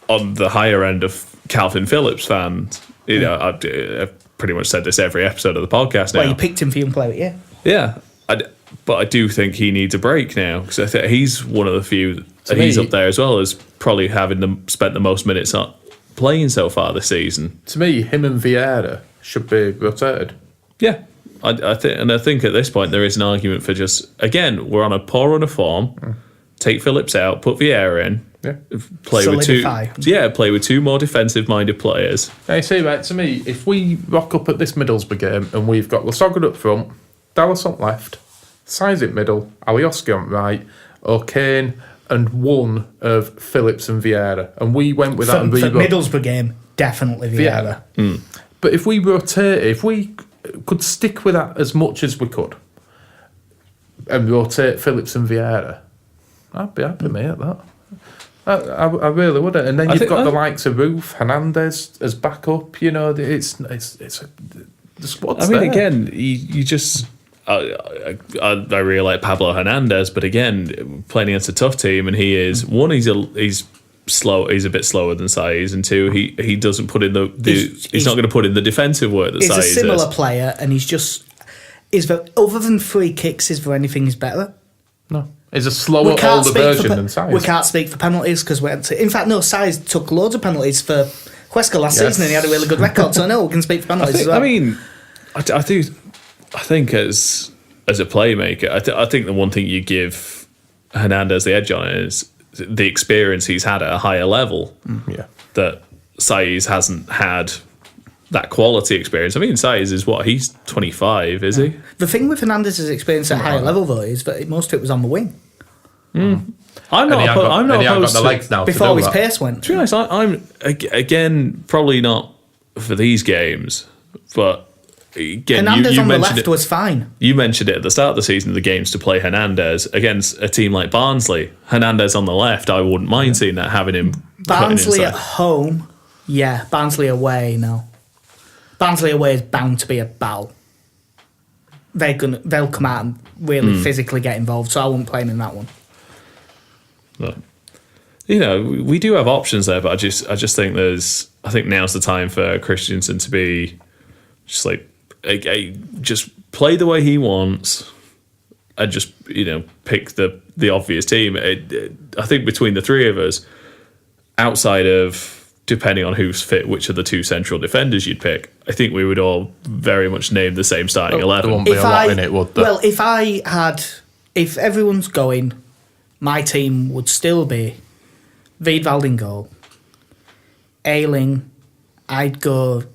on the higher end of Calvin Phillips fans. I've pretty much said this every episode of the podcast now. Well, you picked him for young player, yeah. Yeah, but I do think he needs a break now because I think he's one of the few. He's up there as well as probably having spent the most minutes playing so far this season. To me, him and Vieira should be rotated. Yeah, I think at this point there is an argument for just, again, we're on a poor run of form. Take Phillips out, put Vieira in. Yeah. Play with two more defensive-minded players. I see, right, to me, if we rock up at this Middlesbrough game and we've got Lasogga up front, Dallas on left, Size at middle, Alioski on right, O'Kane, and one of Phillips and Vieira. And we went with that. For Middlesbrough game, definitely Vieira. But if we rotate, if we could stick with that as much as we could and rotate Phillips and Vieira, I'd be happy, mate, at that. I really would. And then you've got the likes of Roof, Hernandez as backup. You know, it's the squad's there. Again, you just. I really like Pablo Hernandez, but again, playing against a tough team, and he is one. He's slow. He's a bit slower than Saiz, and two, he doesn't put in he's not going to put in the defensive work that Saiz is. He's a similar player, and other than free kicks, is there anything he's better? No. He's a slower, older version than Saiz. We can't speak for penalties because in fact, no, Saiz took loads of penalties for Huesca last season, and he had a really good record. So no, we can speak for penalties as well. I think as a playmaker, I think the one thing you give Hernandez the edge on is the experience he's had at a higher level. That Saiz hasn't had that quality experience. Saiz is he's 25, is he? The thing with Hernandez's experience at a higher level though is that most of it was on the wing. I'm not opposed to the legs now before his pace went. To be honest, I'm again probably not for these games, but again, Hernandez you on the mentioned left was fine. You mentioned it at the start of the season, the games to play Hernandez against a team like Barnsley. Hernandez on the left, I wouldn't mind seeing that, having him. Barnsley at home, yeah. Barnsley away, no. Barnsley away is bound to be a battle. They'll come out and really physically get involved, so I wouldn't play him in that one. But, we do have options there, but I just think I think now's the time for Christensen to be just just play the way he wants and just pick the obvious team. I think between the three of us, outside of depending on who's fit, which of the two central defenders you'd pick, I think we would all very much name the same starting 11. There won't be a lot in it, would there? Well, if everyone's going, my team would still be Wiedwald in goal, Ayling. I'd go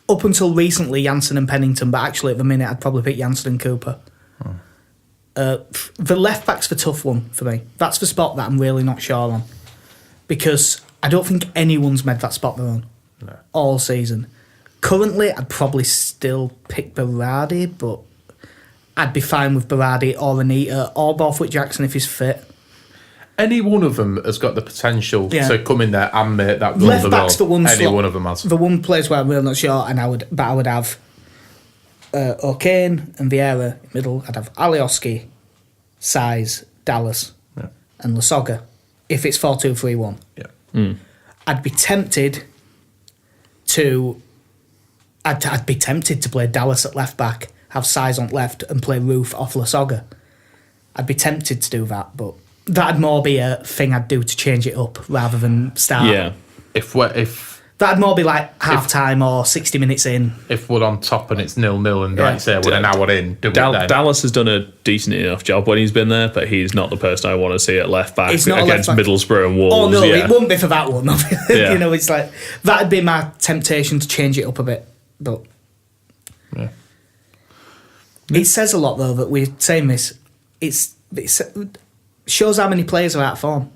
up until recently Janssen and Pennington, but actually at the minute I'd probably pick Janssen and Cooper. The left back's the tough one for me. That's the spot that I'm really not sure on, because I don't think anyone's made that spot their own all season. Currently, I'd probably still pick Berardi, but I'd be fine with Berardi or Anita or Borthwick Jackson if he's fit. Any one of them has got the potential to come in there and make that run left back's the one. One of them has. The one place where I'm really not sure, and I would have O'Kane and Vieira in the middle. I'd have Alioski, Saiz, Dallas, and Lasogga if it's 4-2-3-1. Yeah. I'd be tempted to play Dallas at left back, have Saiz on left, and play Roof off Lasogga. I'd be tempted to do that, but that'd more be a thing I'd do to change it up rather than start. Yeah. If that'd more be like half time or 60 minutes in. If we're on top and it's 0-0 and like say we're an hour in, Dallas has done a decent enough job when he's been there, but he's not the person I want to see at left back against Middlesbrough and Wolves. Oh no, it wouldn't be for that one. It's like that'd be my temptation to change it up a bit, but it says a lot though that we're saying this. It shows how many players are out of form.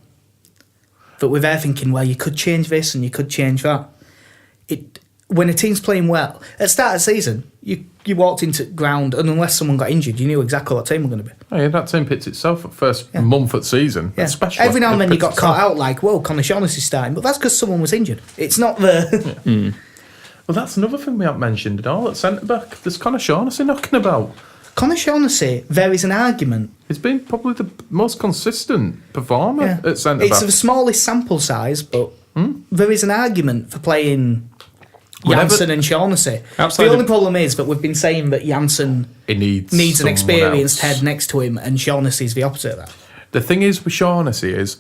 But we're there thinking, well, you could change this and you could change that. When a team's playing well, at the start of the season, you walked into ground, and unless someone got injured, you knew exactly what team were going to be. Oh, yeah, that team pits itself at first month of the season. Yeah. Especially every now and then you got caught out like, whoa, Conor Shaughnessy's starting, but that's because someone was injured. It's not the... Well, that's another thing we haven't mentioned at all. At centre-back, there's Conor Shaughnessy knocking about. Conor Shaughnessy, there is an argument. He's been probably the most consistent performer at centre-back. It's the smallest sample size, but there is an argument for playing Janssen and Shaughnessy. The only problem is that we've been saying that Janssen needs an experienced head next to him, and Shaughnessy's the opposite of that. The thing is with Shaughnessy is,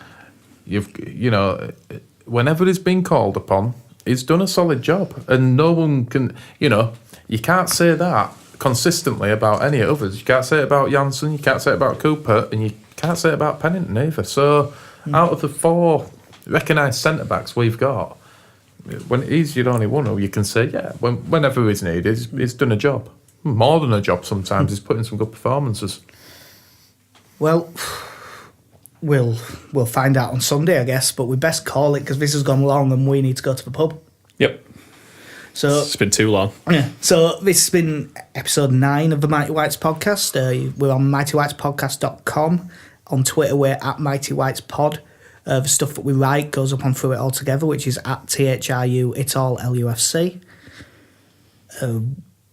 whenever he's been called upon, he's done a solid job, and no one can, you can't say that consistently about any others. You can't say it about Janssen, you can't say it about Cooper, and you can't say it about Pennington either. So, out of the 4 recognised centre-backs we've got, when he's your only one who you can say, whenever he's needed, he's done a job. More than a job sometimes, he's put in some good performances. Well, we'll find out on Sunday, I guess, but we best call it because this has gone long and we need to go to the pub. Yep. So it's been too long. Yeah. So this has been episode 9 of the Mighty Whites podcast. We're on mightywhitespodcast.com. On Twitter, we're at Mighty Whites Pod. The stuff that we write goes up on Through It All Together, which is at THRU It's All LUFC.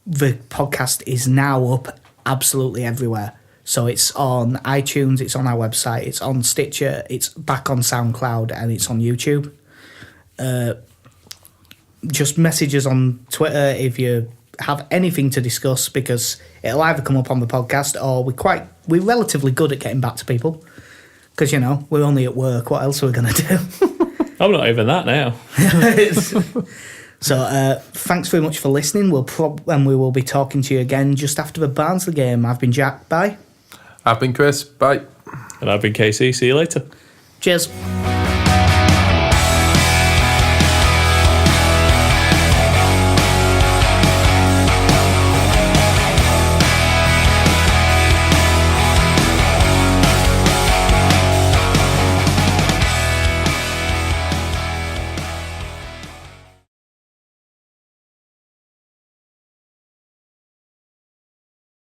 The podcast is now up absolutely everywhere. So it's on iTunes, it's on our website, it's on Stitcher, it's back on SoundCloud, and it's on YouTube. Just message us on Twitter if you have anything to discuss, because it'll either come up on the podcast or we're relatively good at getting back to people. Because, we're only at work. What else are we going to do? I'm not even that now. So, thanks very much for listening. We will be talking to you again just after the Barnsley game. I've been Jack. Bye. I've been Chris. Bye. And I've been KC. See you later. Cheers.